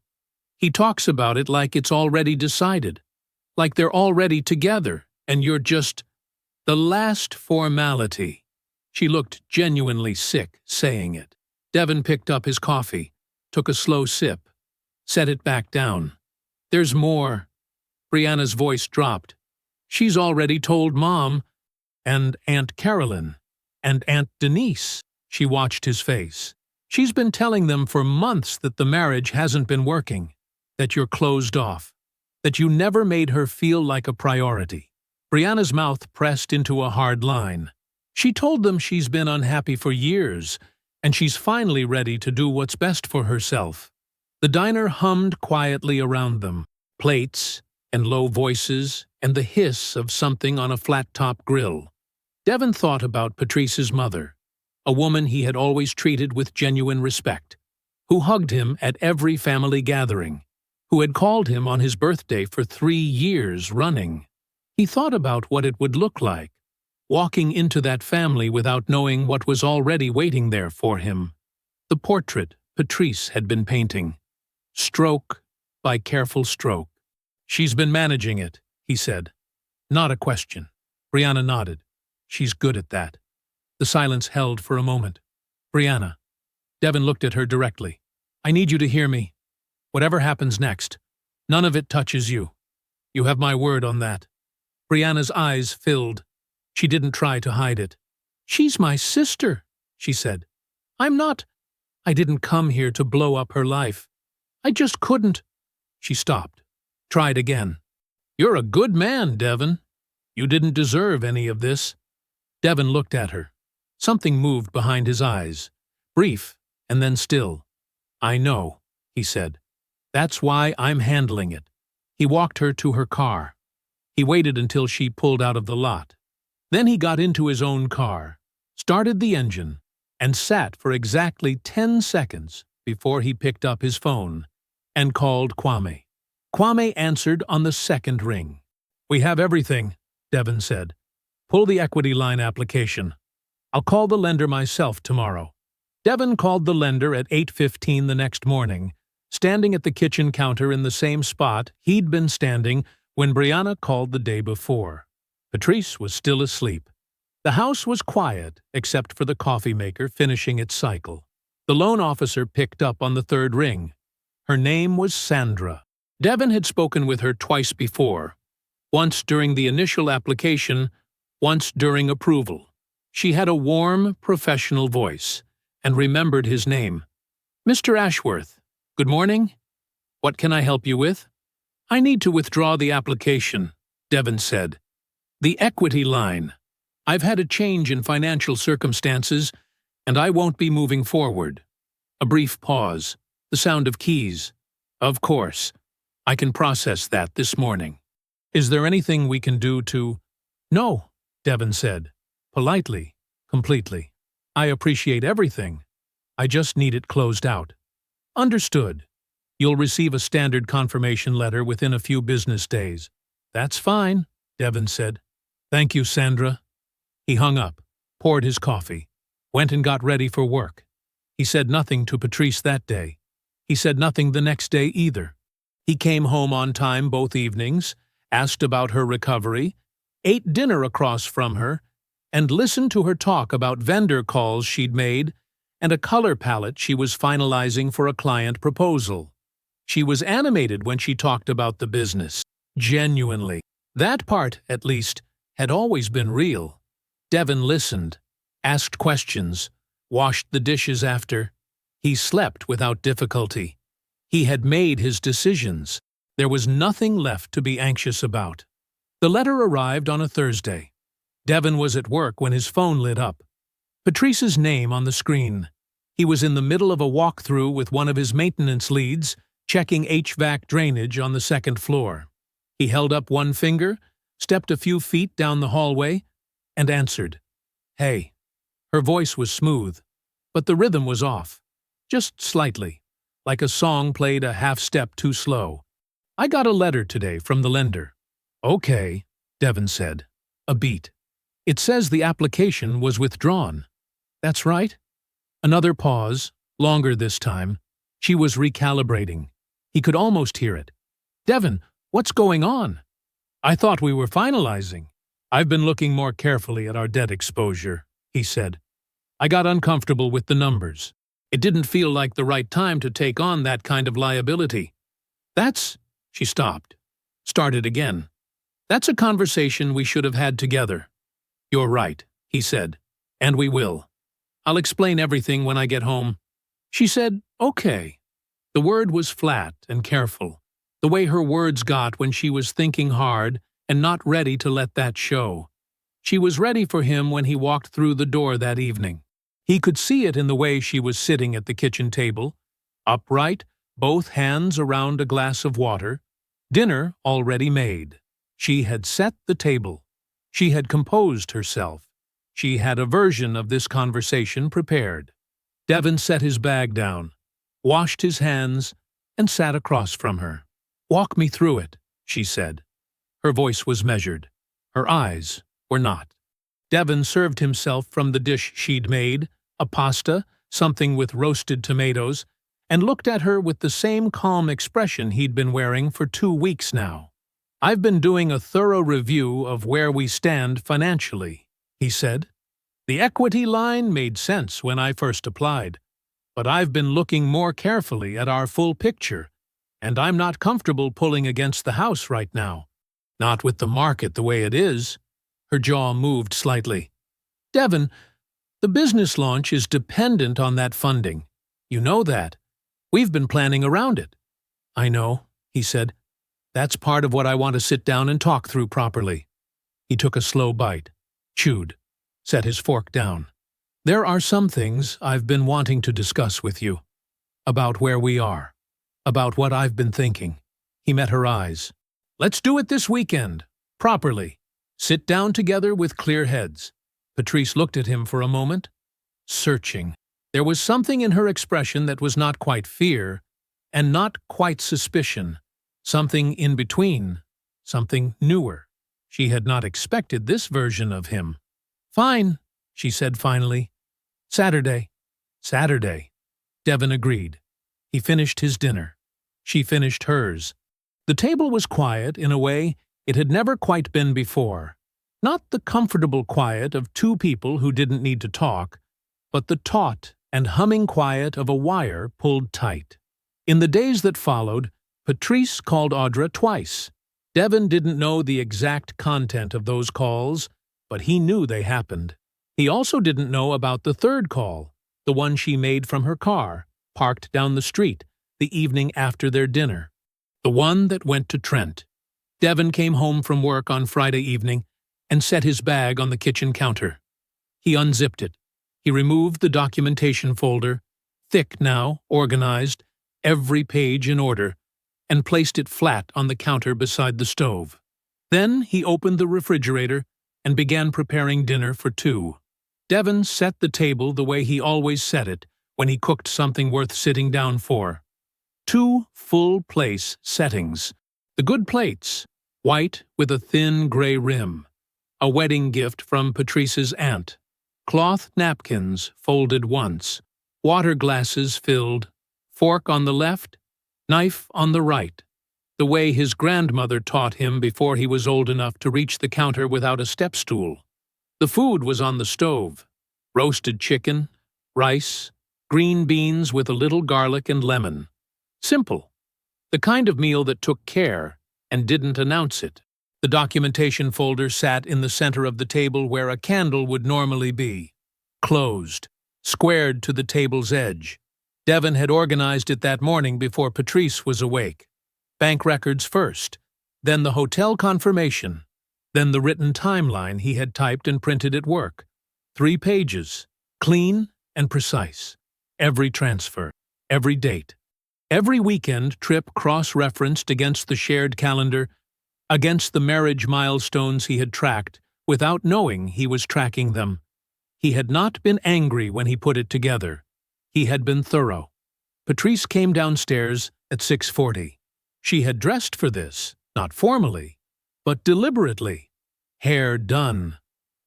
He talks about it like it's already decided. Like they're already together, and you're just the last formality. She looked genuinely sick saying it. Devon picked up his coffee, took a slow sip, set it back down. There's more. Brianna's voice dropped. She's already told Mom and Aunt Carolyn and Aunt Denise. She watched his face. She's been telling them for months that the marriage hasn't been working, that you're closed off, that you never made her feel like a priority. Brianna's mouth pressed into a hard line. She told them she's been unhappy for years, and she's finally ready to do what's best for herself. The diner hummed quietly around them. Plates and low voices and the hiss of something on a flat-top grill. Devon thought about Patrice's mother, a woman he had always treated with genuine respect, who hugged him at every family gathering, who had called him on his birthday for 3 years running. He thought about what it would look like, walking into that family without knowing what was already waiting there for him. The portrait Patrice had been painting, stroke by careful stroke. She's been managing it, he said. Not a question. Brianna nodded. She's good at that. The silence held for a moment. Brianna. Devon looked at her directly. I need you to hear me. Whatever happens next, none of it touches you. You have my word on that. Brianna's eyes filled. She didn't try to hide it. She's my sister, she said. I didn't come here to blow up her life. I just couldn't. She stopped. Tried again. You're a good man, Devon. You didn't deserve any of this. Devon looked at her. Something moved behind his eyes. Brief, and then still. I know, he said. That's why I'm handling it. He walked her to her car. He waited until she pulled out of the lot. Then he got into his own car, started the engine, and sat for exactly 10 seconds before he picked up his phone and called Kwame. Kwame answered on the second ring. We have everything, Devon said. Pull the equity line application. I'll call the lender myself tomorrow. Devon called the lender at 8:15 the next morning, standing at the kitchen counter in the same spot he'd been standing when Brianna called the day before. Patrice was still asleep. The house was quiet except for the coffee maker finishing its cycle. The loan officer picked up on the third ring. Her name was Sandra. Devon had spoken with her twice before, once during the initial application, once during approval. She had a warm, professional voice, and remembered his name. Mr. Ashworth, good morning. What can I help you with? I need to withdraw the application, Devon said. The equity line. I've had a change in financial circumstances, and I won't be moving forward. A brief pause, the sound of keys. Of course. I can process that this morning. Is there anything we can do to— No, Devon said, politely, completely. I appreciate everything. I just need it closed out. Understood. You'll receive a standard confirmation letter within a few business days. That's fine, Devon said. Thank you, Sandra. He hung up, poured his coffee, went and got ready for work. He said nothing to Patrice that day. He said nothing the next day either. He came home on time both evenings, asked about her recovery, ate dinner across from her, and listened to her talk about vendor calls she'd made and a color palette she was finalizing for a client proposal. She was animated when she talked about the business. Genuinely. That part, at least, had always been real. Devon listened, asked questions, washed the dishes after. He slept without difficulty. He had made his decisions. There was nothing left to be anxious about. The letter arrived on a Thursday. Devon was at work when his phone lit up. Patrice's name on the screen. He was in the middle of a walkthrough with one of his maintenance leads, checking HVAC drainage on the second floor. He held up one finger, stepped a few feet down the hallway, and answered. "Hey." Her voice was smooth, but the rhythm was off, just slightly, like a song played a half-step too slow. "I got a letter today from the lender." "Okay," Devon said. A beat. "It says the application was withdrawn." "That's right." Another pause, longer this time. She was recalibrating. He could almost hear it. "Devon, what's going on?" "I thought we were finalizing. I've been looking more carefully at our debt exposure," he said. "I got uncomfortable with the numbers. It didn't feel like the right time to take on that kind of liability." "That's—" She stopped. Started again. "That's a conversation we should have had together." "You're right," he said. "And we will. I'll explain everything when I get home." She said, "Okay." The word was flat and careful, the way her words got when she was thinking hard and not ready to let that show. She was ready for him when he walked through the door that evening. He could see it in the way she was sitting at the kitchen table, upright, both hands around a glass of water, dinner already made. She had set the table. She had composed herself. She had a version of this conversation prepared. Devon set his bag down, washed his hands, and sat across from her. "Walk me through it," she said. Her voice was measured. Her eyes were not. Devon served himself from the dish she'd made, a pasta, something with roasted tomatoes, and looked at her with the same calm expression he'd been wearing for 2 weeks now. "I've been doing a thorough review of where we stand financially," he said. "The equity line made sense when I first applied, but I've been looking more carefully at our full picture, and I'm not comfortable pulling against the house right now. Not with the market the way it is." Her jaw moved slightly. "Devon, the business launch is dependent on that funding. You know that. We've been planning around it." "I know," he said. "That's part of what I want to sit down and talk through properly." He took a slow bite, chewed, set his fork down. "There are some things I've been wanting to discuss with you. About where we are. About what I've been thinking." He met her eyes. "Let's do it this weekend. Properly. Sit down together with clear heads." Patrice looked at him for a moment. Searching. There was something in her expression that was not quite fear, and not quite suspicion. Something in between. Something newer. She had not expected this version of him. "Fine," she said finally. "Saturday." "Saturday." Devon agreed. He finished his dinner. She finished hers. The table was quiet in a way it had never quite been before. Not the comfortable quiet of two people who didn't need to talk, but the taut and humming quiet of a wire pulled tight. In the days that followed, Patrice called Audra twice. Devon didn't know the exact content of those calls, but he knew they happened. He also didn't know about the third call, the one she made from her car, parked down the street, the evening after their dinner. The one that went to Trent. Devon came home from work on Friday evening and set his bag on the kitchen counter. He unzipped it. He removed the documentation folder, thick now, organized, every page in order, and placed it flat on the counter beside the stove. Then he opened the refrigerator and began preparing dinner for two. Devon set the table the way he always set it when he cooked something worth sitting down for. 2 full-place settings. The good plates, white with a thin gray rim. A wedding gift from Patrice's aunt. Cloth napkins folded once. Water glasses filled. Fork on the left, knife on the right. The way his grandmother taught him before he was old enough to reach the counter without a step stool. The food was on the stove. Roasted chicken, rice, green beans with a little garlic and lemon. Simple. The kind of meal that took care and didn't announce it. The documentation folder sat in the center of the table where a candle would normally be. Closed, squared to the table's edge. Devon had organized it that morning before Patrice was awake. Bank records first, then the hotel confirmation, then the written timeline he had typed and printed at work. 3 pages, clean and precise. Every transfer, every date. Every weekend trip cross-referenced against the shared calendar, against the marriage milestones he had tracked, without knowing he was tracking them. He had not been angry when he put it together. He had been thorough. Patrice came downstairs at 6:40. She had dressed for this, not formally, but deliberately. Hair done.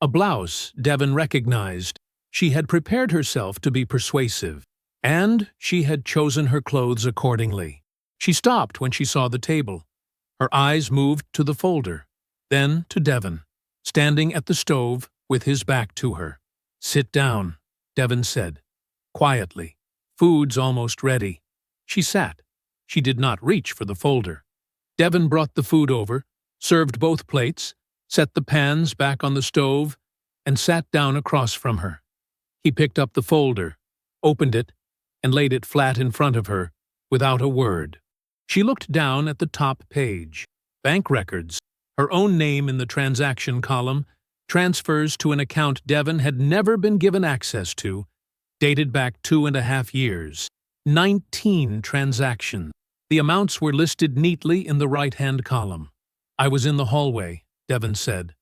A blouse Devon recognized. She had prepared herself to be persuasive, and she had chosen her clothes accordingly. She stopped when she saw the table. Her eyes moved to the folder, then to Devon, standing at the stove with his back to her. "Sit down," Devon said, quietly. "Food's almost ready." She sat. She did not reach for the folder. Devon brought the food over, served both plates, set the pans back on the stove, and sat down across from her. He picked up the folder, opened it, and laid it flat in front of her, without a word. She looked down at the top page. Bank records, her own name in the transaction column, transfers to an account Devon had never been given access to, dated back 2.5 years. 19 transactions. The amounts were listed neatly in the right-hand column. "I was in the hallway," Devon said.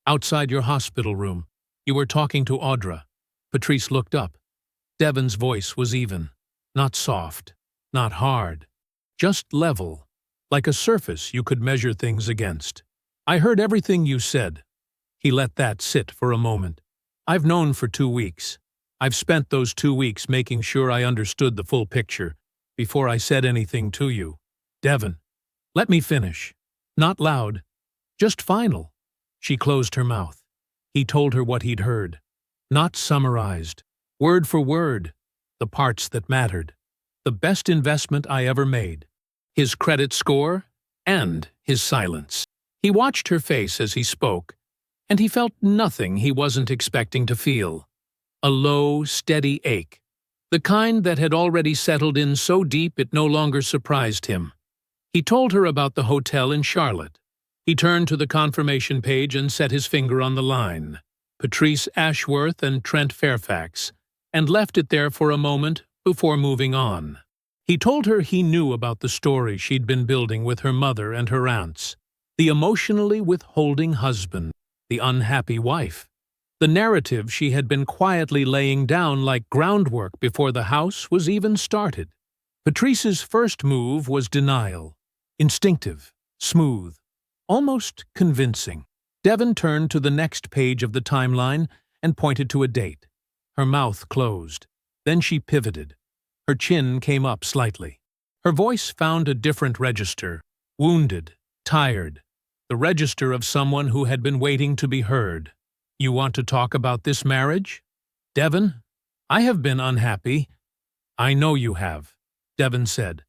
"Outside your hospital room. You were talking to Audra." Patrice looked up. Devon's voice was even. Not soft, not hard. Just level, like a surface you could measure things against. "I heard everything you said." He let that sit for a moment. "I've known for 2 weeks. I've spent those 2 weeks making sure I understood the full picture before I said anything to you. Devon, let me finish." Not loud, just final. She closed her mouth. He told her what he'd heard. Not summarized, word for word, the parts that mattered. The best investment I ever made. His credit score and his silence. He watched her face as he spoke, and he felt nothing he wasn't expecting to feel. A low, steady ache. The kind that had already settled in so deep it no longer surprised him. He told her about the hotel in Charlotte. He turned to the confirmation page and set his finger on the line. Patrice Ashworth and Trent Fairfax, and left it there for a moment before moving on. He told her he knew about the story she'd been building with her mother and her aunts. The emotionally withholding husband, the unhappy wife. The narrative she had been quietly laying down like groundwork before the house was even started. Patrice's first move was denial. Instinctive, smooth, almost convincing. Devon turned to the next page of the timeline and pointed to a date. Her mouth closed. Then she pivoted. Her chin came up slightly. Her voice found a different register. Wounded, tired. The register of someone who had been waiting to be heard. "You want to talk about this marriage? Devon, I have been unhappy." "I know you have," Devon said.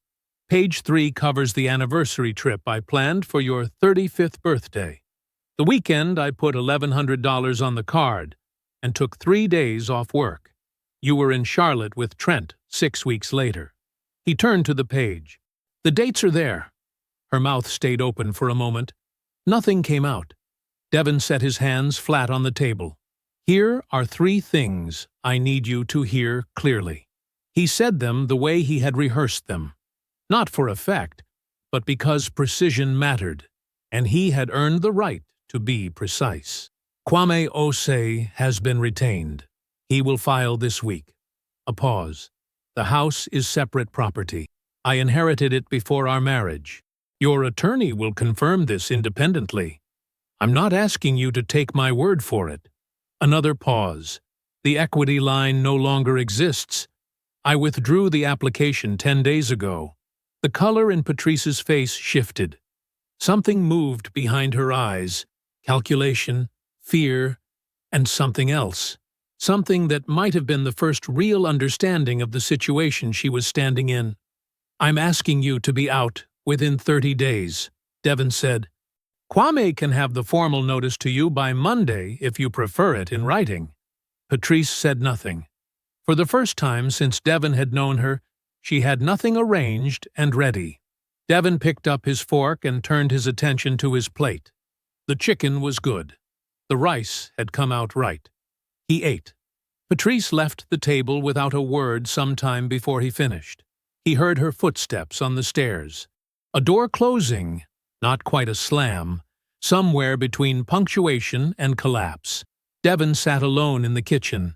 "Page 3 covers the anniversary trip I planned for your 35th birthday. The weekend I put $1,100 on the card and took 3 days off work. You were in Charlotte with Trent 6 weeks later." He turned to the page. "The dates are there." Her mouth stayed open for a moment. Nothing came out. Devon set his hands flat on the table. "Here are 3 things I need you to hear clearly." He said them the way he had rehearsed them. Not for effect, but because precision mattered, and he had earned the right to be precise. "Kwame Osei has been retained. He will file this week." A pause. "The house is separate property. I inherited it before our marriage. Your attorney will confirm this independently. I'm not asking you to take my word for it." Another pause. "The equity line no longer exists. I withdrew the application 10 days ago." The color in Patrice's face shifted. Something moved behind her eyes. Calculation, fear, and something else. Something that might have been the first real understanding of the situation she was standing in. "I'm asking you to be out within 30 days, Devon said. Kwame can have the formal notice to you by Monday if you prefer it in writing. Patrice said nothing. For the first time since Devon had known her, she had nothing arranged and ready. Devon picked up his fork and turned his attention to his plate. The chicken was good. The rice had come out right. He ate. Patrice left the table without a word some time before he finished. He heard her footsteps on the stairs. A door closing, not quite a slam, somewhere between punctuation and collapse. Devon sat alone in the kitchen.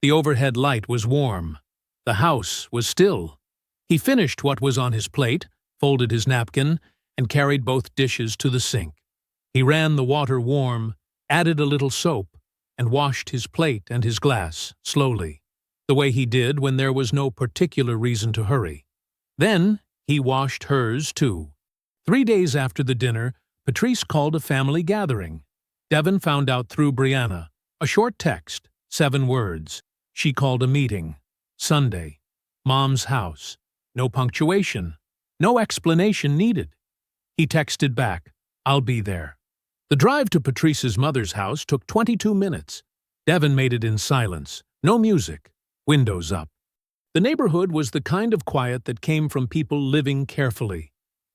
The overhead light was warm. The house was still. He finished what was on his plate, folded his napkin, and carried both dishes to the sink. He ran the water warm, added a little soap, and washed his plate and his glass, slowly, the way he did when there was no particular reason to hurry. Then he washed hers, too. 3 days after the dinner, Patrice called a family gathering. Devon found out through Brianna, a short text, 7 words. She called a meeting. Sunday. Mom's house. No punctuation. No explanation needed. He texted back, "I'll be there." The drive to Patrice's mother's house took 22 minutes. Devon made it in silence. No music. Windows up. The neighborhood was the kind of quiet that came from people living carefully.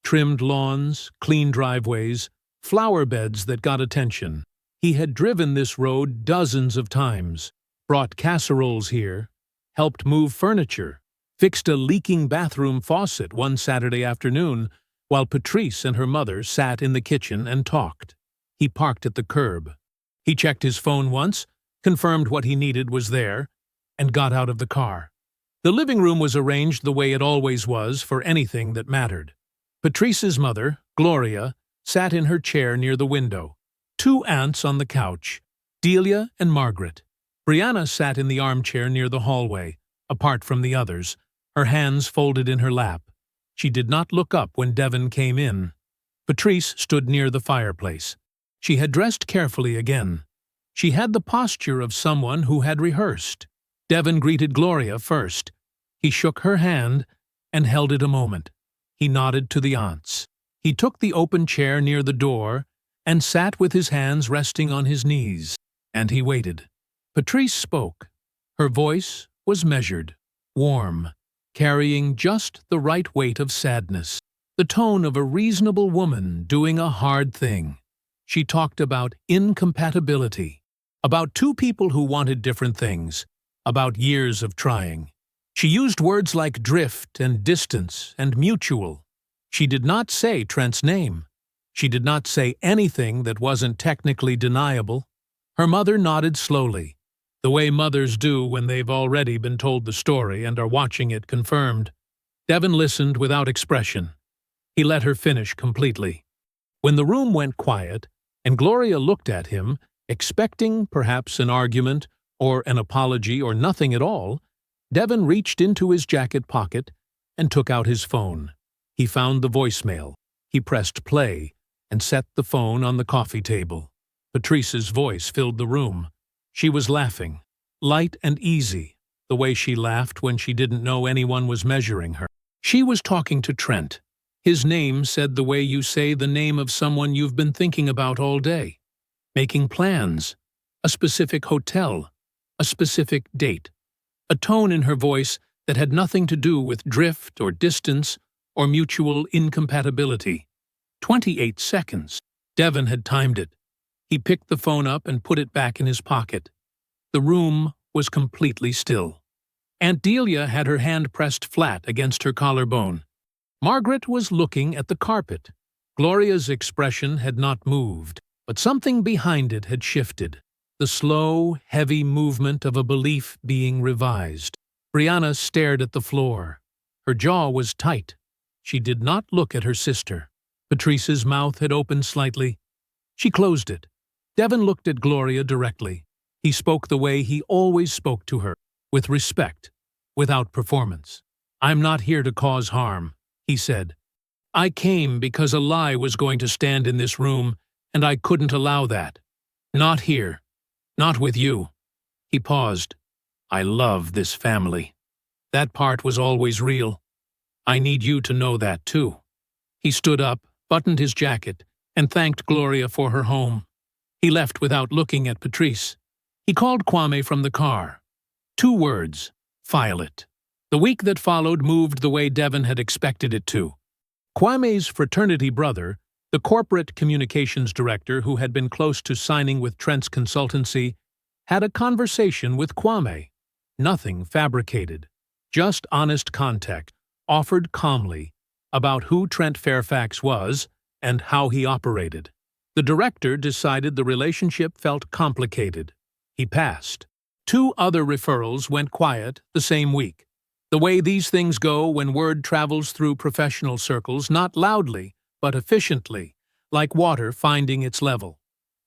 Trimmed lawns, clean driveways, flower beds that got attention. He had driven this road dozens of times, brought casseroles here, helped move furniture, fixed a leaking bathroom faucet one Saturday afternoon while Patrice and her mother sat in the kitchen and talked. He parked at the curb. He checked his phone once, confirmed what he needed was there, and got out of the car. The living room was arranged the way it always was for anything that mattered. Patrice's mother, Gloria, sat in her chair near the window. 2 aunts on the couch, Delia and Margaret. Brianna sat in the armchair near the hallway, apart from the others, her hands folded in her lap. She did not look up when Devon came in. Patrice stood near the fireplace. She had dressed carefully again. She had the posture of someone who had rehearsed. Devon greeted Gloria first. He shook her hand and held it a moment. He nodded to the aunts. He took the open chair near the door and sat with his hands resting on his knees, and he waited. Patrice spoke. Her voice was measured, warm, carrying just the right weight of sadness, the tone of a reasonable woman doing a hard thing. She talked about incompatibility, about 2 people who wanted different things, about years of trying. She used words like drift and distance and mutual. She did not say Trent's name. She did not say anything that wasn't technically deniable. Her mother nodded slowly, the way mothers do when they've already been told the story and are watching it confirmed. Devon listened without expression. He let her finish completely. When the room went quiet, and Gloria looked at him, expecting perhaps an argument or an apology or nothing at all, Devon reached into his jacket pocket and took out his phone. He found the voicemail. He pressed play and set the phone on the coffee table. Patrice's voice filled the room. She was laughing, light and easy, the way she laughed when she didn't know anyone was measuring her. She was talking to Trent. His name said the way you say the name of someone you've been thinking about all day. Making plans. A specific hotel. A specific date. A tone in her voice that had nothing to do with drift or distance or mutual incompatibility. 28 seconds. Devon had timed it. He picked the phone up and put it back in his pocket. The room was completely still. Aunt Delia had her hand pressed flat against her collarbone. Margaret was looking at the carpet. Gloria's expression had not moved, but something behind it had shifted. The slow, heavy movement of a belief being revised. Brianna stared at the floor. Her jaw was tight. She did not look at her sister. Patrice's mouth had opened slightly. She closed it. Devon looked at Gloria directly. He spoke the way he always spoke to her, with respect, without performance. "I'm not here to cause harm," he said. "I came because a lie was going to stand in this room, and I couldn't allow that. Not here. Not with you." He paused. "I love this family. That part was always real. I need you to know that, too." He stood up, buttoned his jacket, and thanked Gloria for her home. He left without looking at Patrice. He called Kwame from the car. 2 words: file it. The week that followed moved the way Devon had expected it to. Kwame's fraternity brother, the corporate communications director who had been close to signing with Trent's consultancy, had a conversation with Kwame. Nothing fabricated, just honest contact, offered calmly, about who Trent Fairfax was and how he operated. The director decided the relationship felt complicated. He passed. 2 other referrals went quiet the same week. The way these things go when word travels through professional circles, not loudly, but efficiently, like water finding its level.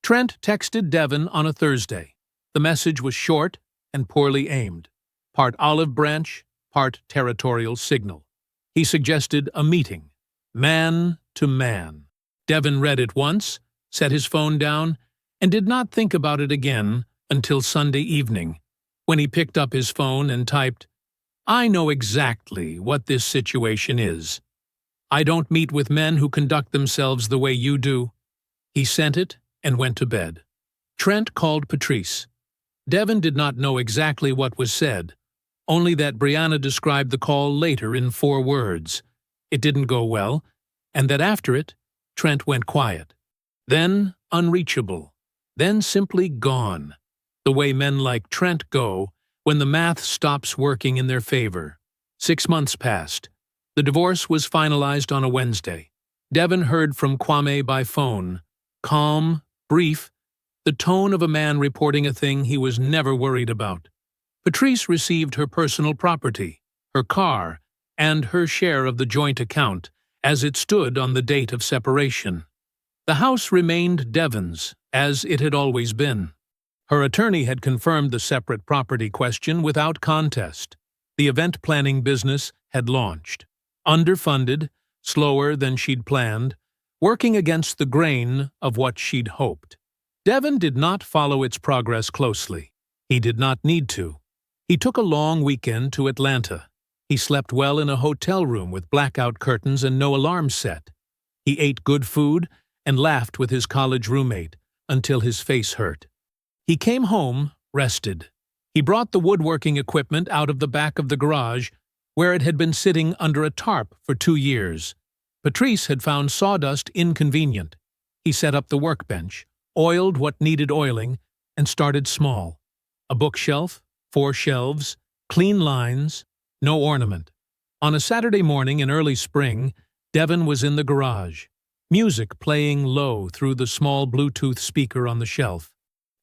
Trent texted Devon on a Thursday. The message was short and poorly aimed, part olive branch, part territorial signal. He suggested a meeting, man to man. Devon read it once, set his phone down, and did not think about it again until Sunday evening, when he picked up his phone and typed, "I know exactly what this situation is. I don't meet with men who conduct themselves the way you do." He sent it and went to bed. Trent called Patrice. Devon did not know exactly what was said, only that Brianna described the call later in 4 words. It didn't go well, and that after it, Trent went quiet. Then unreachable, then simply gone, the way men like Trent go when the math stops working in their favor. 6 months passed. The divorce was finalized on a Wednesday. Devon heard from Kwame by phone, calm, brief, the tone of a man reporting a thing he was never worried about. Patrice received her personal property, her car, and her share of the joint account, as it stood on the date of separation. The house remained Devon's, as it had always been. Her attorney had confirmed the separate property question without contest. The event planning business had launched. Underfunded, slower than she'd planned, working against the grain of what she'd hoped. Devon did not follow its progress closely. He did not need to. He took a long weekend to Atlanta. He slept well in a hotel room with blackout curtains and no alarm set. He ate good food and laughed with his college roommate until his face hurt. He came home rested. He brought the woodworking equipment out of the back of the garage, where it had been sitting under a tarp for 2 years. Patrice had found sawdust inconvenient. He set up the workbench, oiled what needed oiling, and started small. A bookshelf, 4 shelves, clean lines, no ornament. On a Saturday morning in early spring, Devon was in the garage, music playing low through the small Bluetooth speaker on the shelf.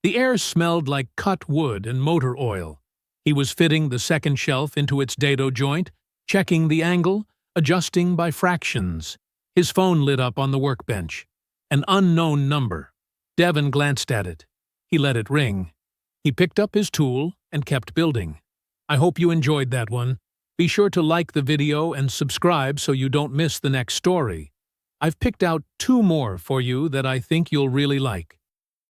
The air smelled like cut wood and motor oil. He was fitting the second shelf into its dado joint, checking the angle, adjusting by fractions. His phone lit up on the workbench. An unknown number. Devon glanced at it. He let it ring. He picked up his tool and kept building. I hope you enjoyed that one. Be sure to like the video and subscribe so you don't miss the next story. I've picked out 2 more for you that I think you'll really like.